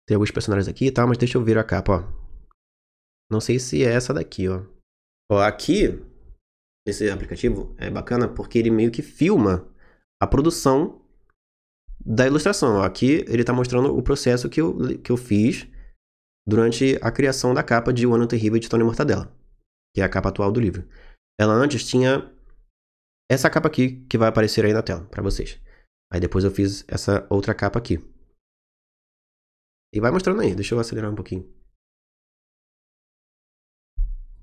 Tem alguns personagens aqui e tal, mas deixa eu ver a capa, ó. Não sei se é essa daqui, ó. Ó, aqui, nesse aplicativo, é bacana porque ele meio que filma a produção da ilustração. Ó, aqui ele tá mostrando o processo que eu fiz durante a criação da capa de O Ano Terrível de Tony Mortadela, que é a capa atual do livro. Ela antes tinha essa capa aqui, que vai aparecer aí na tela, pra vocês. Aí depois eu fiz essa outra capa aqui. E vai mostrando aí, deixa eu acelerar um pouquinho.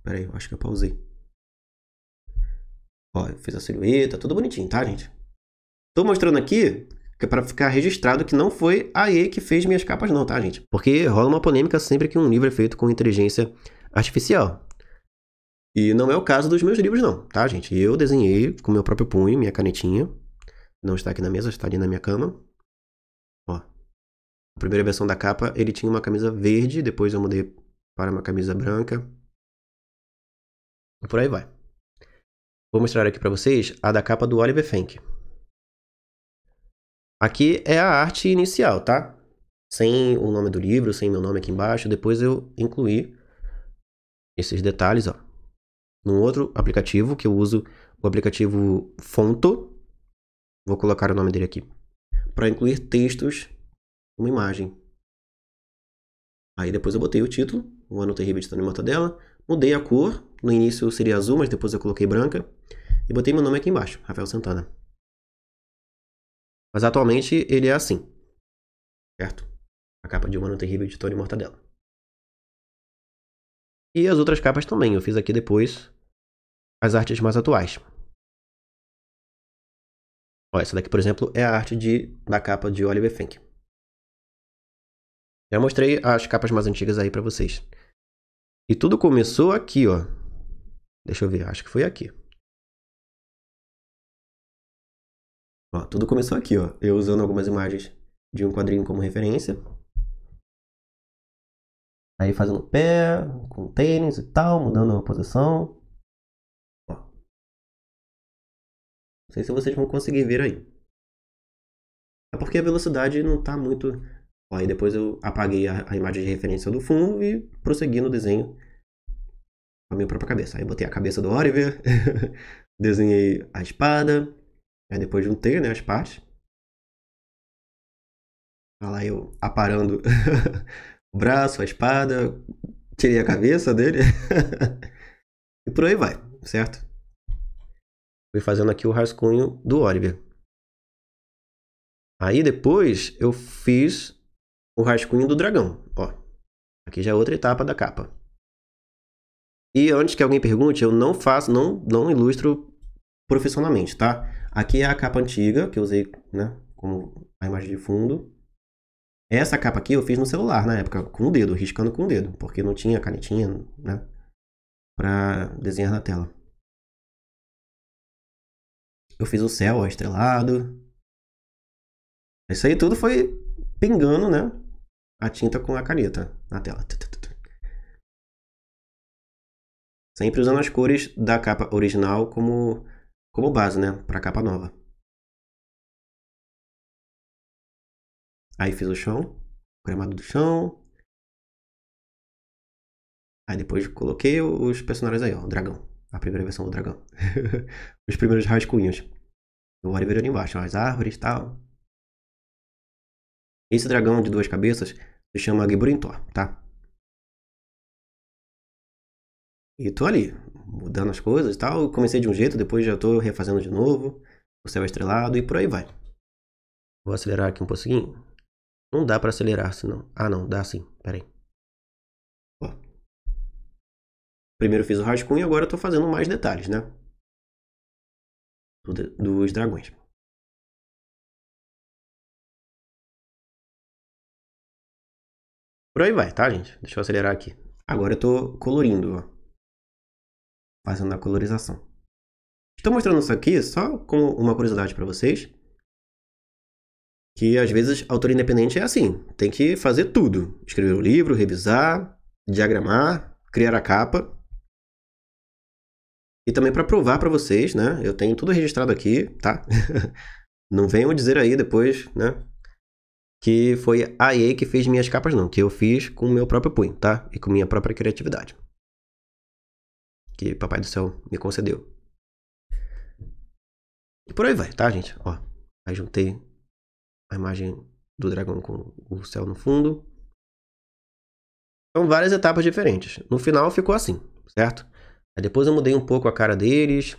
Pera aí, eu acho que eu pausei. Ó, eu fiz a silhueta, tudo bonitinho, tá, gente? Tô mostrando aqui que é pra ficar registrado que não foi a EA que fez minhas capas não, tá, gente? Porque rola uma polêmica sempre que um livro é feito com inteligência artificial. E não é o caso dos meus livros não, tá, gente? Eu desenhei com meu próprio punho, minha canetinha. Não está aqui na mesa, está ali na minha cama. Ó. A primeira versão da capa, ele tinha uma camisa verde, depois eu mudei para uma camisa branca. E por aí vai. Vou mostrar aqui para vocês a da capa do Oliver Frank. Aqui é a arte inicial, tá? Sem o nome do livro, sem meu nome aqui embaixo. Depois eu incluí esses detalhes, ó. Num outro aplicativo, que eu uso o aplicativo Fonto. Vou colocar o nome dele aqui. Para incluir textos, uma imagem. Aí depois eu botei o título, O Ano Terrível de Tony Mortadela. Mudei a cor. No início seria azul, mas depois eu coloquei branca. E botei meu nome aqui embaixo, Rafael Santana. Mas atualmente ele é assim. Certo? A capa de O Ano Terrível de Tony Mortadela. E as outras capas também. Eu fiz aqui depois as artes mais atuais. Ó, essa daqui, por exemplo, é a arte da capa de Oliver Frank. Já mostrei as capas mais antigas aí pra vocês. E tudo começou aqui, ó. Deixa eu ver, acho que foi aqui. Ó, tudo começou aqui, ó. Eu usando algumas imagens de um quadrinho como referência. Aí fazendo o pé, com o tênis e tal, mudando a posição. Ó, não sei se vocês vão conseguir ver aí. É porque a velocidade não tá muito. Ó, aí depois eu apaguei a imagem de referência do fundo e prossegui no desenho com a minha própria cabeça. Aí botei a cabeça do Oliver, desenhei a espada, aí depois juntei, né, as partes. Olha lá eu aparando o braço, a espada, tirei a cabeça dele. E por aí vai, certo? Fui fazendo aqui o rascunho do Oliver. Aí depois eu fiz o rascunho do dragão. Ó, aqui já é outra etapa da capa. E antes que alguém pergunte, eu não faço, não ilustro profissionalmente, tá? Aqui é a capa antiga que eu usei, né, como a imagem de fundo. Essa capa aqui eu fiz no celular na época, com o dedo, riscando com o dedo, porque não tinha canetinha, né, pra desenhar na tela. Eu fiz o céu, ó, estrelado. Isso aí tudo foi pingando, né, a tinta com a caneta na tela. Sempre usando as cores da capa original como base, né, pra capa nova. Aí fiz o chão, o gramado do chão. Aí depois coloquei os personagens aí, ó, o dragão. A primeira versão do dragão. Os primeiros rascunhos. O Oliver ali embaixo, ó, as árvores e tal. Esse dragão de duas cabeças se chama Gibrintor, tá? E tô ali, mudando as coisas e tal. Comecei de um jeito, depois já tô refazendo de novo. O céu estrelado e por aí vai. Vou acelerar aqui um pouquinho. Não dá pra acelerar, senão. Ah, não, dá sim. Pera aí. Ó. Primeiro fiz o rascunho e agora eu tô fazendo mais detalhes, né? Dos dragões. Por aí vai, tá, gente? Deixa eu acelerar aqui. Agora eu tô colorindo, ó. Fazendo a colorização. Estou mostrando isso aqui só como uma curiosidade para vocês. Que às vezes autor independente é assim. Tem que fazer tudo. Escrever o livro, revisar, diagramar, criar a capa. E também para provar para vocês, né? Eu tenho tudo registrado aqui, tá? Não venham dizer aí depois, né? Que foi a EA que fez minhas capas, não. Que eu fiz com o meu próprio punho, tá? E com minha própria criatividade. Que Papai do Céu me concedeu. E por aí vai, tá, gente? Ó, aí juntei a imagem do dragão com o céu no fundo. São várias etapas diferentes. No final ficou assim, certo? Aí depois eu mudei um pouco a cara deles.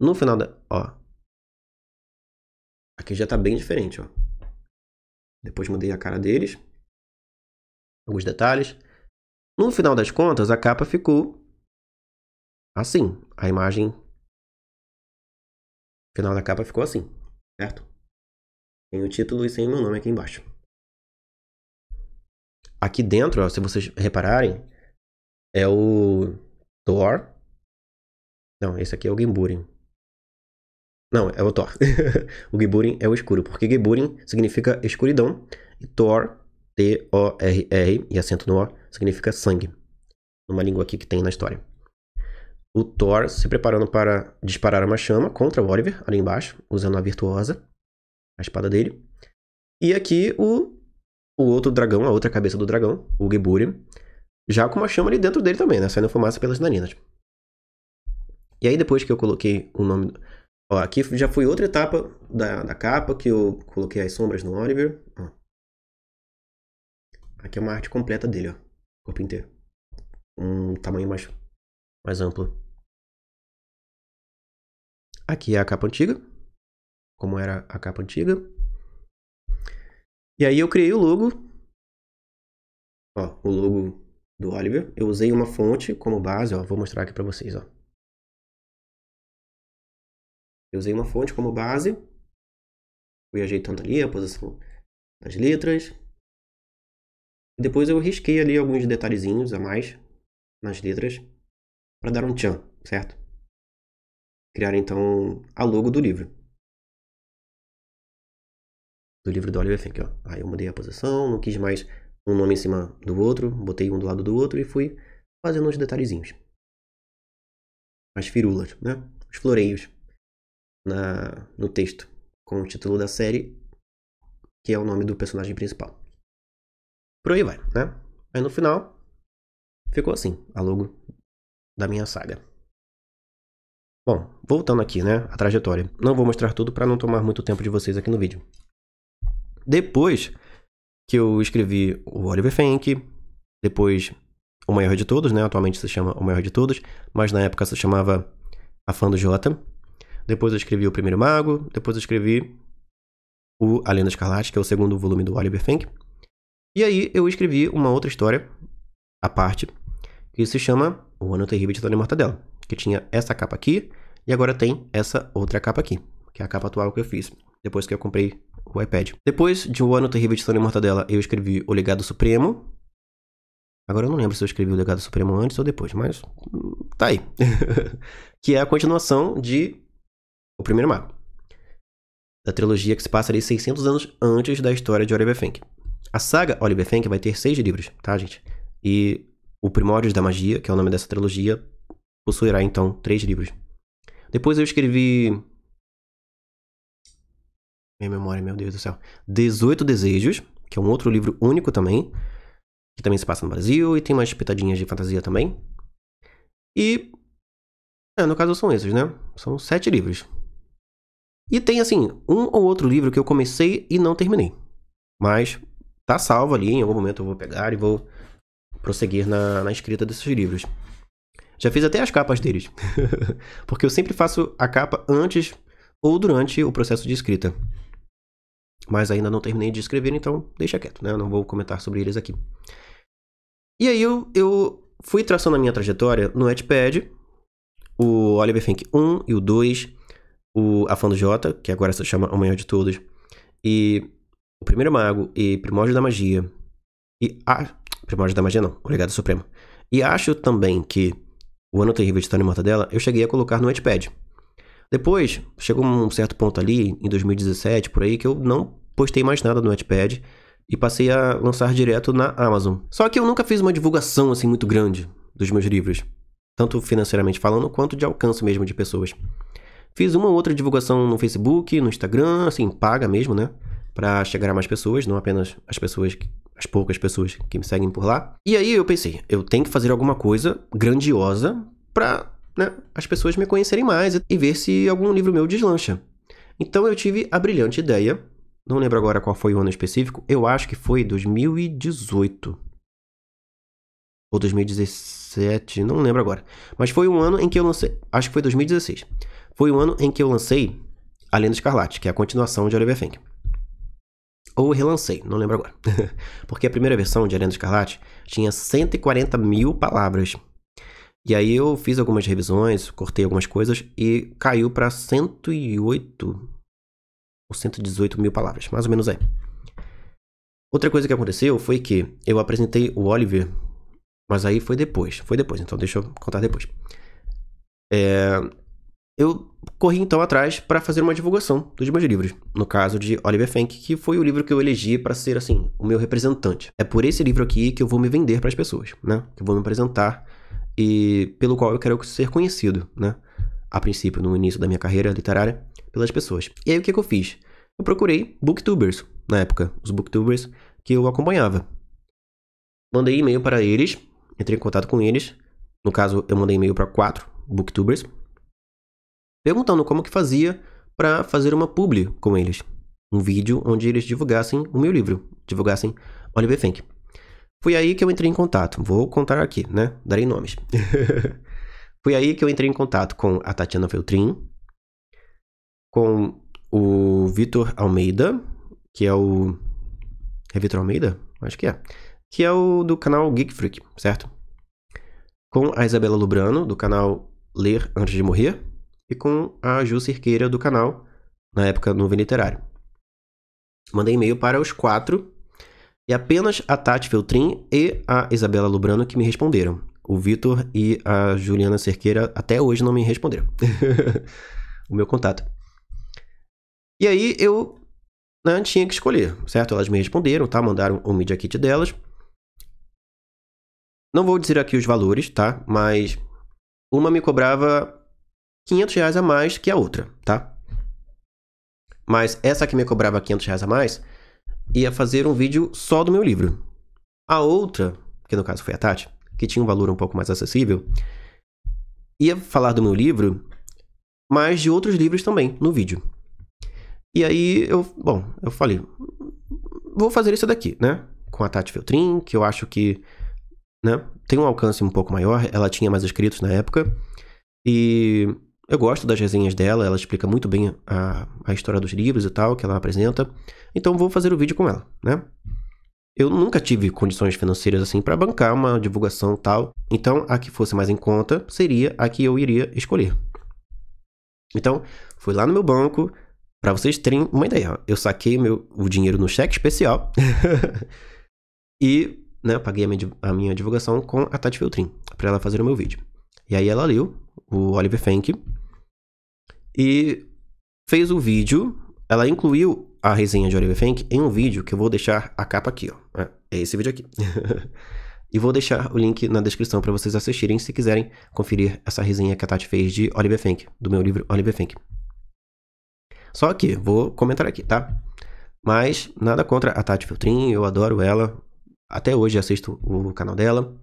No final da... Ó. Aqui já tá bem diferente, ó. Depois mudei a cara deles. Alguns detalhes. No final das contas, a capa ficou assim. A imagem final da capa ficou assim, certo? Tem o título e sem meu nome aqui embaixo. Aqui dentro, ó, se vocês repararem, é o Thor. Não, esse aqui é o Gimburin. Não, é o Thor. O Gibburin é o escuro, porque Gibburin significa escuridão e Thor, T-O-R-R, e acento no O, significa sangue. Uma língua aqui que tem na história. O Thor se preparando para disparar uma chama contra o Oliver, ali embaixo, usando a virtuosa, a espada dele. E aqui o outro dragão, a outra cabeça do dragão, o Gibburin, já com uma chama ali dentro dele também, né? Saindo fumaça pelas narinas. E aí depois que eu coloquei o nome... Ó, aqui já foi outra etapa da capa, que eu coloquei as sombras no Oliver. Ó. Aqui é uma arte completa dele, ó. Corpo inteiro. Um tamanho mais amplo. Aqui é a capa antiga. Como era a capa antiga. E aí eu criei o logo. Ó, o logo do Oliver. Eu usei uma fonte como base, ó. Vou mostrar aqui pra vocês, ó. Eu usei uma fonte como base. Fui ajeitando ali a posição das letras. E depois eu risquei ali alguns detalhezinhos a mais nas letras para dar um tchan, certo? Criar então a logo do livro. Do livro do Oliver Fink, ó. Aí eu mudei a posição, não quis mais um nome em cima do outro, botei um do lado do outro e fui fazendo uns detalhezinhos. As firulas, né? Os floreios no texto, com o título da série, que é o nome do personagem principal. Por aí vai, né? Aí no final, ficou assim, a logo da minha saga. Bom, voltando aqui, né, a trajetória. Não vou mostrar tudo para não tomar muito tempo de vocês aqui no vídeo. Depois que eu escrevi o Oliver Fenck, depois o maior de todos, né, atualmente se chama o maior de todos, mas na época se chamava A Fã do Jota. Depois eu escrevi o Primeiro Mago, depois eu escrevi o A Lenda Escarlate, que é o segundo volume do Oliver Fenck. E aí eu escrevi uma outra história, à parte, que se chama O Ano Terrível de Tony Mortadela, que tinha essa capa aqui e agora tem essa outra capa aqui, que é a capa atual que eu fiz, depois que eu comprei o iPad. Depois de O Ano Terrível de Tony Mortadela, eu escrevi O Legado Supremo. Agora eu não lembro se eu escrevi O Legado Supremo antes ou depois, mas tá aí. Que é a continuação de O Primeiro Mago, da trilogia que se passa ali 600 anos antes da história de Oliver Fenck. A saga Oliver Fenck vai ter 6 livros, tá, gente? E o Primórdios da Magia, que é o nome dessa trilogia, possuirá, então, 3 livros. Depois eu escrevi... Minha memória, meu Deus do céu. 18 Desejos, que é um outro livro único também, que também se passa no Brasil e tem umas pitadinhas de fantasia também. E... no caso são esses, né? São 7 livros. E tem, assim, um ou outro livro que eu comecei e não terminei. Mas tá salvo ali, em algum momento eu vou pegar e vou prosseguir na escrita desses livros. Já fiz até as capas deles. Porque eu sempre faço a capa antes ou durante o processo de escrita. Mas ainda não terminei de escrever, então deixa quieto, né? Eu não vou comentar sobre eles aqui. E aí eu fui traçando a minha trajetória no Wattpad, o Oliver Fenck 1 e o 2, A Fã do Jota, que agora se chama O Maior de Todos, e O Primeiro Mago, e Primórdio da Magia, Primórdio da Magia não, O Legado Supremo. E acho também que O Ano Terrível de Tony Mortadela eu cheguei a colocar no Wattpad. Depois, chegou um certo ponto ali, em 2017, por aí, que eu não postei mais nada no Wattpad e passei a lançar direto na Amazon. Só que eu nunca fiz uma divulgação, assim, muito grande dos meus livros. Tanto financeiramente falando, quanto de alcance mesmo de pessoas. Fiz uma ou outra divulgação no Facebook, no Instagram, assim, paga mesmo, né? Pra chegar a mais pessoas, não apenas as poucas pessoas que me seguem por lá. E aí eu pensei, eu tenho que fazer alguma coisa grandiosa pra, né, as pessoas me conhecerem mais e ver se algum livro meu deslancha. Então eu tive a brilhante ideia, não lembro agora qual foi o ano específico, eu acho que foi 2018 ou 2017, não lembro agora. Mas foi um ano em que eu lancei, acho que foi 2016. Foi o ano em que eu lancei A Lenda Escarlate, que é a continuação de Oliver Fenck. Ou relancei, não lembro agora. Porque a primeira versão de A Lenda Escarlate tinha 140 mil palavras. E aí eu fiz algumas revisões, cortei algumas coisas e caiu para 108 ou 118 mil palavras, mais ou menos aí. Outra coisa que aconteceu foi que eu apresentei o Oliver, mas aí foi depois, então deixa eu contar depois. Eu corri então atrás para fazer uma divulgação dos meus livros. No caso de Oliver Fenck, que foi o livro que eu elegi para ser, assim, o meu representante. É por esse livro aqui que eu vou me vender para as pessoas, né? Que eu vou me apresentar e pelo qual eu quero ser conhecido, né? A princípio, no início da minha carreira literária, pelas pessoas. E aí o que eu fiz? Eu procurei booktubers, na época, os booktubers que eu acompanhava. Mandei e-mail para eles, entrei em contato com eles. No caso, eu mandei e-mail para 4 booktubers, perguntando como que fazia para fazer uma publi com eles. Um vídeo onde eles divulgassem o meu livro, divulgassem Oliver Fenck. Foi aí que eu entrei em contato. Vou contar aqui, né? Darei nomes. Foi aí que eu entrei em contato com a Tatiana Feltrin, com o Vitor Almeida, que é o... É Vitor Almeida? Acho que é. Que é o do canal Geek Freak, certo? Com a Isabela Lubrano, do canal Ler Antes de Morrer, e com a Ju Cerqueira, do canal, na época, Nuvem Literário. Mandei e-mail para os 4, e apenas a Tati Feltrin e a Isabela Lubrano que me responderam. O Vitor e a Juliana Cerqueira até hoje não me responderam. O meu contato. E aí eu, né, tinha que escolher, certo? Elas me responderam, tá? Mandaram o Media Kit delas. Não vou dizer aqui os valores, tá? Mas uma me cobrava R$ 500 a mais que a outra, tá? Mas essa que me cobrava R$ 500 a mais ia fazer um vídeo só do meu livro. A outra, que no caso foi a Tati, que tinha um valor um pouco mais acessível, ia falar do meu livro, mas de outros livros também no vídeo. E aí eu falei, vou fazer isso daqui, né? Com a Tati Feltrin, que eu acho que, né, tem um alcance um pouco maior. Ela tinha mais inscritos na época. E eu gosto das resenhas dela. Ela explica muito bem a história dos livros e tal, que ela apresenta. Então vou fazer o vídeo com ela, né? Eu nunca tive condições financeiras assim para bancar uma divulgação tal. Então a que fosse mais em conta seria a que eu iria escolher. Então fui lá no meu banco. Pra vocês terem uma ideia, eu saquei o dinheiro no cheque especial e, né, paguei a minha divulgação com a Tati Feltrin, pra ela fazer o meu vídeo. E aí ela leu o Oliver Fenck e fez o vídeo. Ela incluiu a resenha de Oliver Fenck em um vídeo que eu vou deixar a capa aqui, ó. É esse vídeo aqui. E vou deixar o link na descrição pra vocês assistirem se quiserem conferir essa resenha que a Tati fez de Oliver Fenck, do meu livro Oliver Fenck. Só que, vou comentar aqui, tá? Mas nada contra a Tati Feltrin, eu adoro ela. Até hoje assisto o canal dela.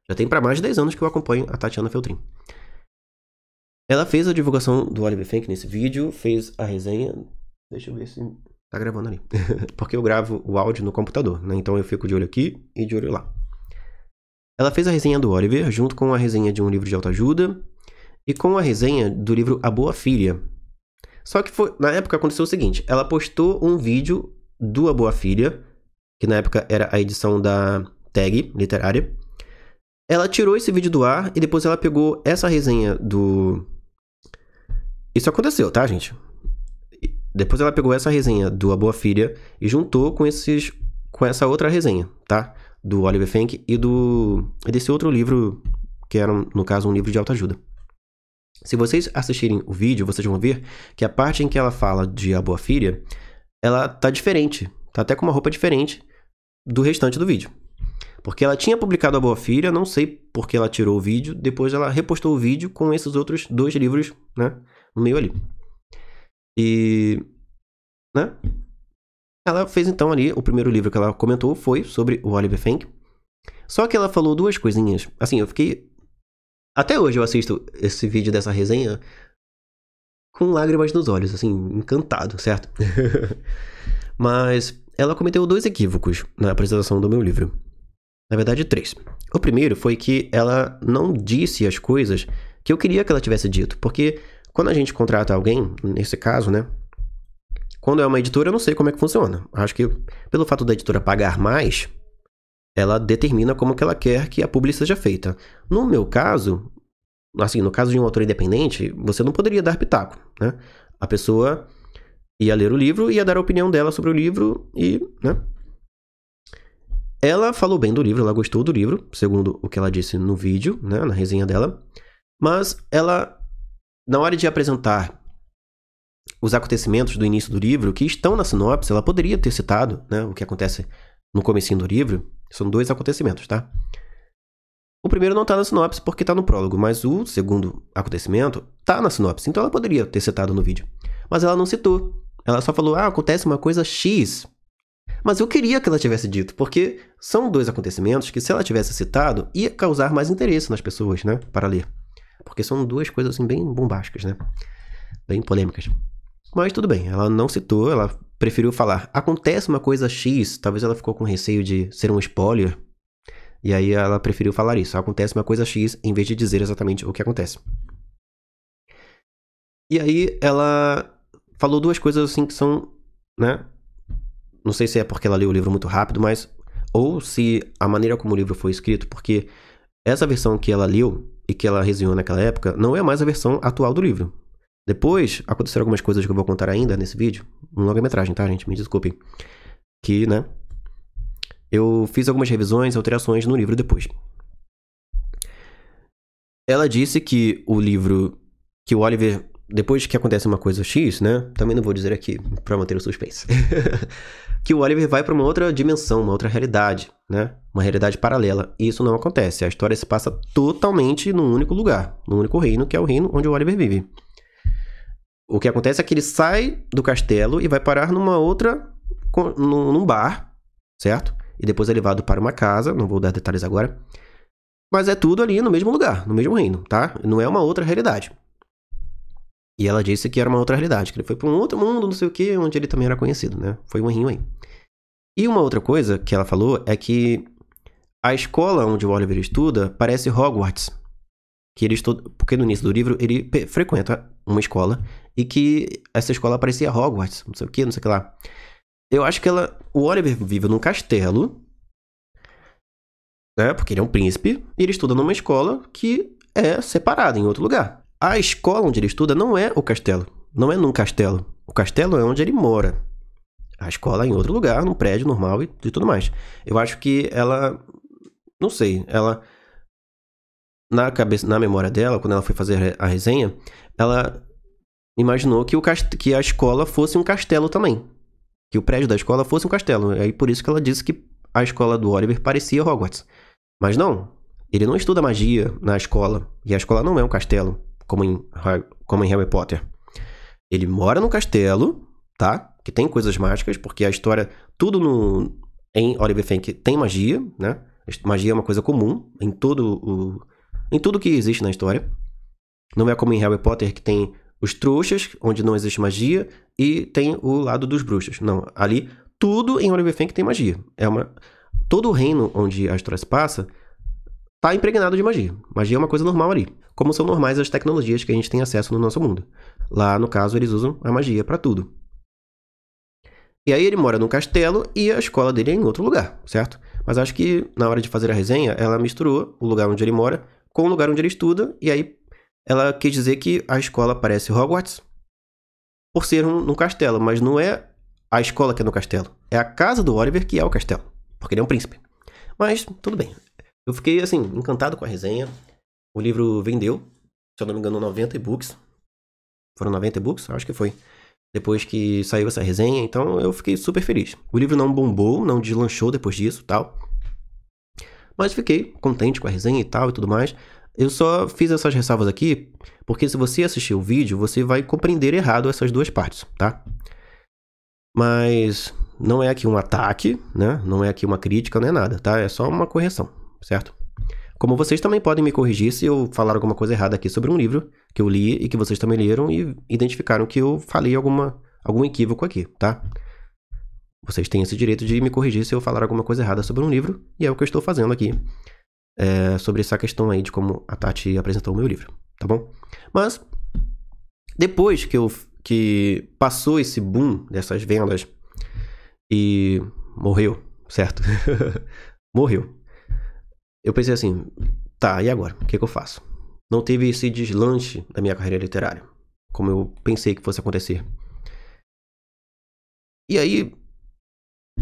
Já tem pra mais de 10 anos que eu acompanho a Tatiana Feltrin. Ela fez a divulgação do Oliver Fenck nesse vídeo, fez a resenha. Deixa eu ver se tá gravando ali. Porque eu gravo o áudio no computador, né? Então eu fico de olho aqui e de olho lá. Ela fez a resenha do Oliver, junto com a resenha de um livro de autoajuda e com a resenha do livro A Boa Filha. Só que na época aconteceu o seguinte, ela postou um vídeo do A Boa Filha, que na época era a edição da Tag Literária. Ela tirou esse vídeo do ar e depois ela pegou essa resenha do... Isso aconteceu, tá, gente? Depois ela pegou essa resenha do A Boa Filha e juntou com essa outra resenha, tá? Do Oliver Fenck e desse outro livro, que era, no caso, um livro de autoajuda. Se vocês assistirem o vídeo, vocês vão ver que a parte em que ela fala de A Boa Filha, ela tá diferente. Tá até com uma roupa diferente do restante do vídeo. Porque ela tinha publicado A Boa Filha, não sei por que ela tirou o vídeo, depois ela repostou o vídeo com esses outros 2 livros, né, no meio ali. E, né, ela fez então ali, o primeiro livro que ela comentou foi sobre o Oliver Fenck. Só que ela falou 2 coisinhas, assim, eu fiquei... Até hoje eu assisto esse vídeo dessa resenha com lágrimas nos olhos, assim, encantado, certo? Mas ela cometeu 2 equívocos na apresentação do meu livro. Na verdade, 3. O primeiro foi que ela não disse as coisas que eu queria que ela tivesse dito. Porque quando a gente contrata alguém, nesse caso, né? Quando é uma editora, eu não sei como é que funciona. Acho que pelo fato da editora pagar mais, ela determina como que ela quer que a publi seja feita. No meu caso, assim, no caso de um autor independente, você não poderia dar pitaco, né? A pessoa ia ler o livro, ia dar a opinião dela sobre o livro e, né? Ela falou bem do livro, ela gostou do livro, segundo o que ela disse no vídeo, né, na resenha dela. Mas ela, na hora de apresentar os acontecimentos do início do livro, que estão na sinopse, ela poderia ter citado, né, o que acontece no comecinho do livro. São 2 acontecimentos, tá? O primeiro não tá na sinopse porque tá no prólogo, mas o segundo acontecimento tá na sinopse, então ela poderia ter citado no vídeo. Mas ela não citou. Ela só falou, acontece uma coisa X. Mas eu queria que ela tivesse dito, porque são 2 acontecimentos que, se ela tivesse citado, ia causar mais interesse nas pessoas, né, para ler. Porque são 2 coisas, assim, bem bombásticas, né, bem polêmicas. Mas tudo bem, ela não citou, ela preferiu falar, acontece uma coisa X, talvez ela ficou com receio de ser um spoiler, e aí ela preferiu falar isso, acontece uma coisa X, em vez de dizer exatamente o que acontece. E aí ela falou 2 coisas, assim, que são, né, não sei se é porque ela leu o livro muito rápido, mas... Ou se a maneira como o livro foi escrito, porque essa versão que ela leu e que ela resenhou naquela época não é mais a versão atual do livro. Depois, aconteceram algumas coisas que eu vou contar ainda nesse vídeo. Um longa-metragem, tá, gente? Me desculpem. Que, né? Eu fiz algumas revisões e alterações no livro depois. Ela disse que o livro... Que o Oliver depois que acontece uma coisa X, né? Também não vou dizer aqui pra manter o suspense. Que o Oliver vai pra uma outra dimensão, uma outra realidade, né? Uma realidade paralela. E isso não acontece. A história se passa totalmente num único lugar, num único reino, que é o reino onde o Oliver vive. O que acontece é que ele sai do castelo e vai parar numa outra, num bar, certo? E depois é levado para uma casa, não vou dar detalhes agora. Mas é tudo ali no mesmo lugar, no mesmo reino, tá? Não é uma outra realidade. E ela disse que era uma outra realidade, que ele foi para um outro mundo, não sei o que, onde ele também era conhecido, né? Foi um rinho aí. E uma outra coisa que ela falou é que a escola onde o Oliver estuda parece Hogwarts. Que ele estuda, porque no início do livro ele frequenta uma escola e que essa escola parecia Hogwarts, não sei o que, não sei o que lá. Eu acho que o Oliver vive num castelo, né? Porque ele é um príncipe e ele estuda numa escola que é separada em outro lugar. A escola onde ele estuda não é o castelo, não é num castelo. O castelo é onde ele mora. A escola é em outro lugar, num prédio normal e tudo mais. Eu acho que ela, não sei, ela na memória dela, quando ela foi fazer a resenha, ela imaginou que a escola fosse um castelo também. Que o prédio da escola fosse um castelo. E aí por isso que ela disse que a escola do Oliver parecia Hogwarts. Mas não, ele não estuda magia na escola. E a escola não é um castelo, como em Harry Potter. Ele mora num castelo, tá? Que tem coisas mágicas, porque a história, tudo em Oliver Fink tem magia, né? Magia é uma coisa comum em tudo que existe na história. Não é como em Harry Potter, que tem os trouxas, onde não existe magia, e tem o lado dos bruxos. Não, ali, tudo em Oliver Fink tem magia. Todo o reino onde a história se passa está impregnado de magia. Magia é uma coisa normal ali. Como são normais as tecnologias que a gente tem acesso no nosso mundo. Lá, no caso, eles usam a magia para tudo. E aí ele mora num castelo e a escola dele é em outro lugar, certo? Mas acho que na hora de fazer a resenha, ela misturou o lugar onde ele mora com o lugar onde ele estuda, e aí ela quis dizer que a escola parece Hogwarts por ser num castelo, mas não é a escola que é no castelo. É a casa do Oliver que é o castelo, porque ele é um príncipe. Mas, tudo bem. Eu fiquei, assim, encantado com a resenha. O livro vendeu, se eu não me engano, 90 e-books. Foram 90 e-books? Acho que foi. Depois que saiu essa resenha, então eu fiquei super feliz. O livro não bombou, não deslanchou depois disso, tal. Mas fiquei contente com a resenha e tal e tudo mais. Eu só fiz essas ressalvas aqui, porque se você assistir o vídeo, você vai compreender errado essas duas partes, tá? Mas não é aqui um ataque, né? Não é aqui uma crítica, não é nada, tá? É só uma correção, certo? Como vocês também podem me corrigir se eu falar alguma coisa errada aqui sobre um livro que eu li e que vocês também leram e identificaram que eu falei algum equívoco aqui, tá? Vocês têm esse direito de me corrigir se eu falar alguma coisa errada sobre um livro, e é o que eu estou fazendo aqui. Sobre essa questão aí de como a Tati apresentou o meu livro, tá bom? Mas, depois que passou esse boom dessas vendas e morreu, certo? Morreu. Eu pensei assim, tá, e agora? O que eu faço? Não teve esse deslanche da minha carreira literária, como eu pensei que fosse acontecer. E aí,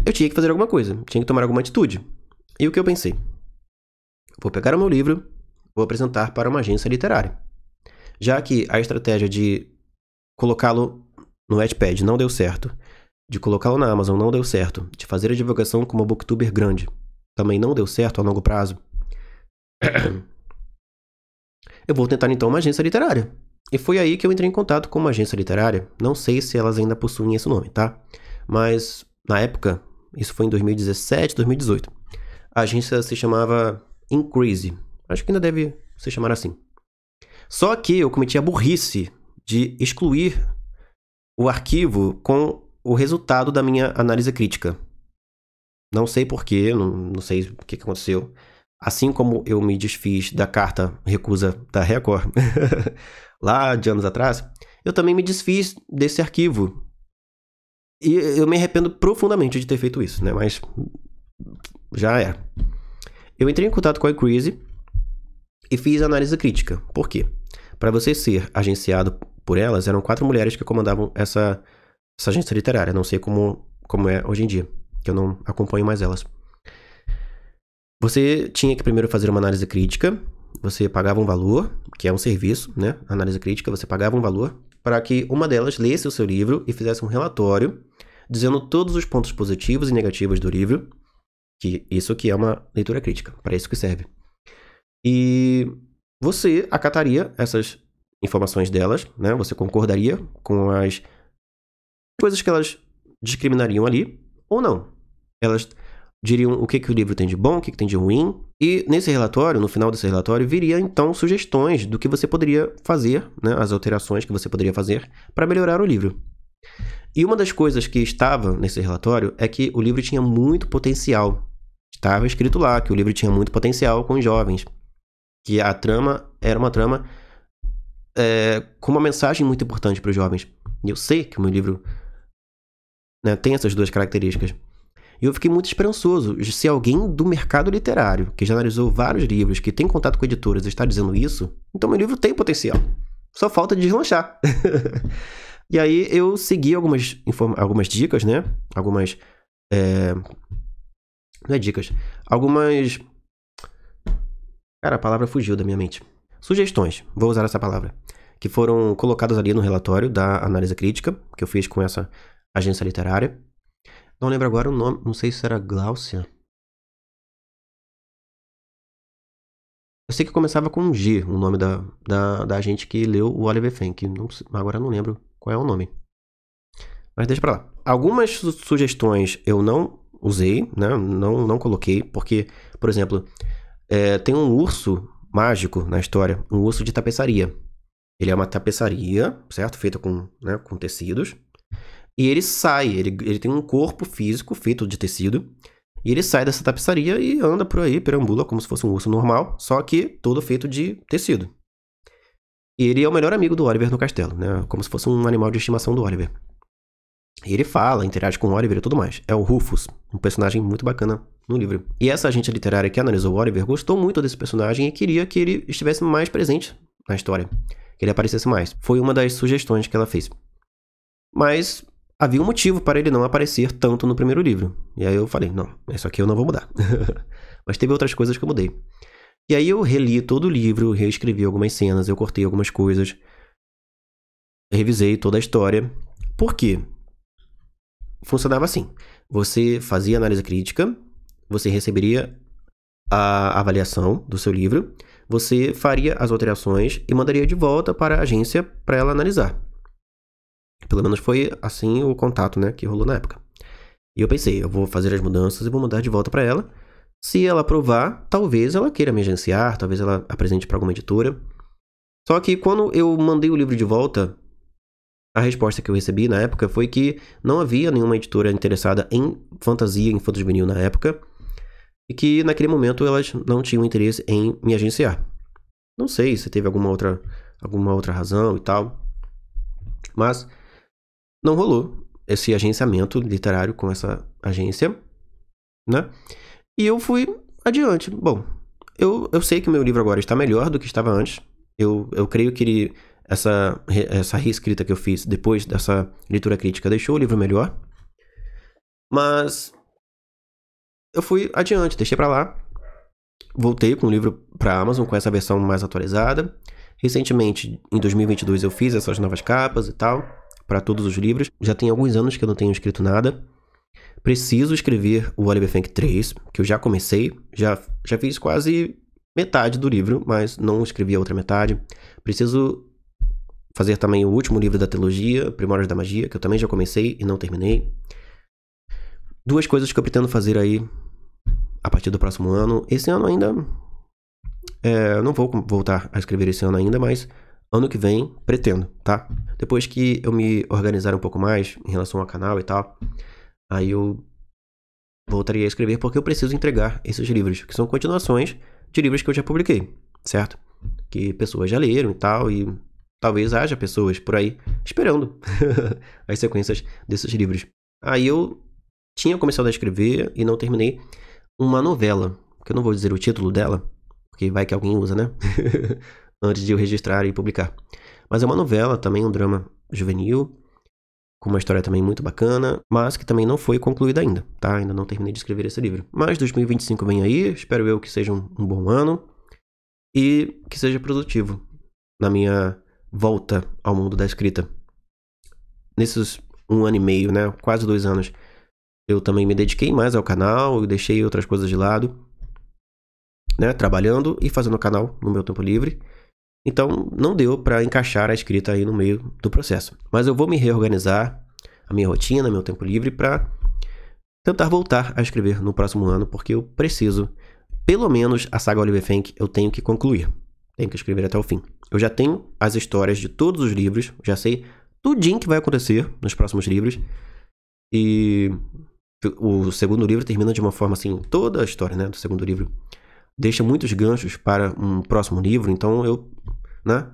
eu tinha que fazer alguma coisa, tinha que tomar alguma atitude. E o que eu pensei? Vou pegar o meu livro, vou apresentar para uma agência literária. Já que a estratégia de colocá-lo no Wattpad não deu certo, de colocá-lo na Amazon não deu certo, de fazer a divulgação como booktuber grande também não deu certo a longo prazo, eu vou tentar então uma agência literária. E foi aí que eu entrei em contato com uma agência literária. Não sei se elas ainda possuem esse nome, tá? Mas na época, isso foi em 2017, 2018. A agência se chamava Increase. Acho que ainda deve se chamar assim. Só que eu cometi a burrice de excluir o arquivo com o resultado da minha análise crítica. Não sei porquê, não sei o que aconteceu. Assim como eu me desfiz da carta recusa da Record lá de anos atrás, eu também me desfiz desse arquivo. E eu me arrependo profundamente de ter feito isso, né? Mas já era. Eu entrei em contato com a Increase e fiz análise crítica. Por quê? Para você ser agenciado por elas, eram 4 mulheres que comandavam essa agência literária. Não sei como é hoje em dia, que eu não acompanho mais elas. Você tinha que primeiro fazer uma análise crítica, você pagava um valor, que é um serviço, né? Análise crítica, você pagava um valor para que uma delas lesse o seu livro e fizesse um relatório dizendo todos os pontos positivos e negativos do livro, que isso aqui é uma leitura crítica, para isso que serve. E você acataria essas informações delas, né? Você concordaria com as coisas que elas discriminariam ali, ou não. Elas diriam o que o livro tem de bom, o que tem de ruim. E nesse relatório, no final desse relatório, viria então sugestões do que você poderia fazer, né? As alterações que você poderia fazer para melhorar o livro. E uma das coisas que estava nesse relatório é que o livro tinha muito potencial. Estava escrito lá que o livro tinha muito potencial com os jovens. Que a trama era uma trama com uma mensagem muito importante para os jovens. E eu sei que o meu livro, né, tem essas duas características. E eu fiquei muito esperançoso de se alguém do mercado literário, que já analisou vários livros, que tem contato com editoras, está dizendo isso, então meu livro tem potencial. Só falta deslanchar. E aí eu segui algumas dicas, né? Algumas... Não é dicas. Algumas... Cara, a palavra fugiu da minha mente. Sugestões, vou usar essa palavra. Que foram colocadas ali no relatório da análise crítica, que eu fiz com essa agência literária. Não lembro agora o nome, não sei se era Gláucia. Eu sei que começava com um G, o nome da agente que leu o Oliver Fenk. Agora eu não lembro qual é o nome. Mas deixa pra lá. Algumas sugestões eu não usei, né? Não coloquei, porque, por exemplo, tem um urso mágico na história, um urso de tapeçaria. Ele é uma tapeçaria, certo? Feita com tecidos. E ele sai, ele tem um corpo físico feito de tecido. E ele sai dessa tapeçaria e anda por aí, perambula como se fosse um urso normal, só que todo feito de tecido. E ele é o melhor amigo do Oliver no castelo, né? Como se fosse um animal de estimação do Oliver. E ele fala, interage com o Oliver e tudo mais. É o Rufus, um personagem muito bacana no livro. E essa agente literária que analisou o Oliver gostou muito desse personagem e queria que ele estivesse mais presente na história. Que ele aparecesse mais. Foi uma das sugestões que ela fez. Mas havia um motivo para ele não aparecer tanto no primeiro livro. E aí eu falei, não, isso aqui eu não vou mudar. Mas teve outras coisas que eu mudei. E aí eu reli todo o livro, reescrevi algumas cenas, eu cortei algumas coisas. Revisei toda a história. Por quê? Funcionava assim. Você fazia análise crítica, você receberia a avaliação do seu livro, você faria as alterações e mandaria de volta para a agência para ela analisar. Pelo menos foi assim o contato, né, que rolou na época. E eu pensei, eu vou fazer as mudanças e vou mandar de volta para ela. Se ela aprovar, talvez ela queira me agenciar, talvez ela apresente para alguma editora. Só que quando eu mandei o livro de volta, a resposta que eu recebi na época foi que não havia nenhuma editora interessada em fantasia, infanto-juvenil na época, e que naquele momento elas não tinham interesse em me agenciar. Não sei se teve alguma outra razão e tal, mas não rolou esse agenciamento literário com essa agência, né? E eu fui adiante. Bom, eu sei que o meu livro agora está melhor do que estava antes. Eu creio que essa reescrita que eu fiz depois dessa leitura crítica deixou o livro melhor. Mas eu fui adiante, deixei pra lá. Voltei com o livro pra Amazon com essa versão mais atualizada. Recentemente, em 2022, eu fiz essas novas capas e tal, para todos os livros. Já tem alguns anos que eu não tenho escrito nada. Preciso escrever o Oliver Fenk 3, que eu já comecei. Já fiz quase metade do livro, mas não escrevi a outra metade. Preciso fazer também o último livro da trilogia, Primórdios da Magia, que eu também já comecei e não terminei. Duas coisas que eu pretendo fazer aí a partir do próximo ano. Esse ano ainda... eu não vou voltar a escrever esse ano ainda, mas ano que vem pretendo, tá? Depois que eu me organizar um pouco mais em relação ao canal e tal, aí eu voltaria a escrever porque eu preciso entregar esses livros, que são continuações de livros que eu já publiquei, certo? Que pessoas já leram e tal, e talvez haja pessoas por aí esperando as sequências desses livros. Aí eu tinha começado a escrever e não terminei uma novela, que eu não vou dizer o título dela, porque vai que alguém usa, né? Antes de eu registrar e publicar. Mas é uma novela, também um drama juvenil, com uma história também muito bacana, mas que também não foi concluída ainda, tá? Ainda não terminei de escrever esse livro. Mas 2025 vem aí, espero eu que seja um bom ano e que seja produtivo na minha volta ao mundo da escrita. Nesses 1 ano e meio, né, quase 2 anos, eu também me dediquei mais ao canal, eu deixei outras coisas de lado, né, trabalhando e fazendo o canal no meu tempo livre. Então, não deu para encaixar a escrita aí no meio do processo. Mas eu vou me reorganizar, a minha rotina, meu tempo livre, para tentar voltar a escrever no próximo ano, porque eu preciso, pelo menos a saga Oliver Frank, eu tenho que concluir. Tenho que escrever até o fim. Eu já tenho as histórias de todos os livros, já sei tudinho que vai acontecer nos próximos livros. E o segundo livro termina de uma forma assim, toda a história, né, do segundo livro deixa muitos ganchos para um próximo livro, então eu, né,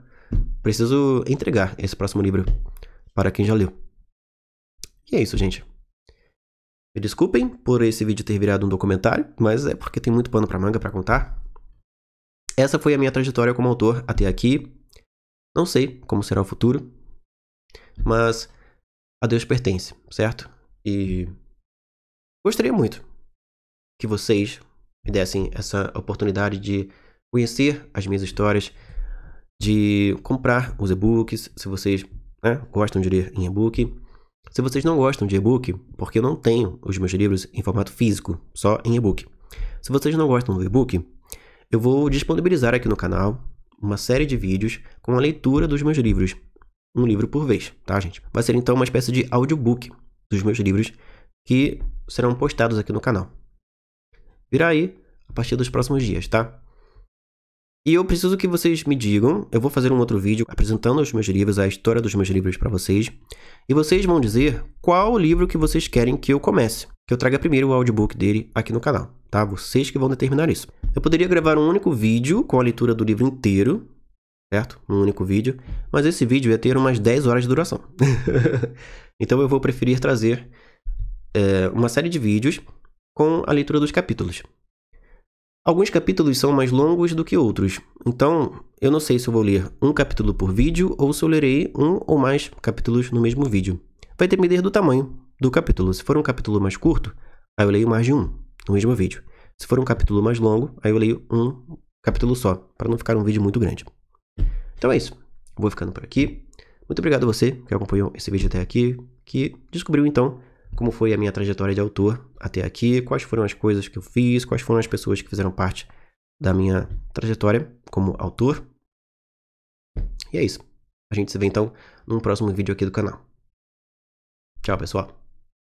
preciso entregar esse próximo livro para quem já leu. E é isso, gente. Me desculpem por esse vídeo ter virado um documentário, mas é porque tem muito pano para manga para contar. Essa foi a minha trajetória como autor até aqui. Não sei como será o futuro, mas a Deus pertence, certo? E gostaria muito que vocês me dessem essa oportunidade de conhecer as minhas histórias, de comprar os e-books, se vocês, né, gostam de ler em e-book. Se vocês não gostam de e-book, porque eu não tenho os meus livros em formato físico, só em e-book. Se vocês não gostam do e-book, eu vou disponibilizar aqui no canal uma série de vídeos com a leitura dos meus livros, um livro por vez, tá, gente? Vai ser então uma espécie de audiobook dos meus livros que serão postados aqui no canal. Virá aí a partir dos próximos dias, tá? E eu preciso que vocês me digam, eu vou fazer um outro vídeo apresentando os meus livros, a história dos meus livros para vocês, e vocês vão dizer qual livro que vocês querem que eu comece, que eu traga primeiro o audiobook dele aqui no canal, tá? Vocês que vão determinar isso. Eu poderia gravar um único vídeo com a leitura do livro inteiro, certo? Um único vídeo, mas esse vídeo ia ter umas 10 horas de duração. Então eu vou preferir trazer uma série de vídeos com a leitura dos capítulos. Alguns capítulos são mais longos do que outros, então eu não sei se eu vou ler um capítulo por vídeo ou se eu lerei um ou mais capítulos no mesmo vídeo. Vai depender do tamanho do capítulo. Se for um capítulo mais curto, aí eu leio mais de um no mesmo vídeo. Se for um capítulo mais longo, aí eu leio um capítulo só, para não ficar um vídeo muito grande. Então é isso. Vou ficando por aqui. Muito obrigado a você que acompanhou esse vídeo até aqui, que descobriu então como foi a minha trajetória de autor até aqui, quais foram as coisas que eu fiz, quais foram as pessoas que fizeram parte da minha trajetória como autor. E é isso. A gente se vê então num próximo vídeo aqui do canal. Tchau, pessoal.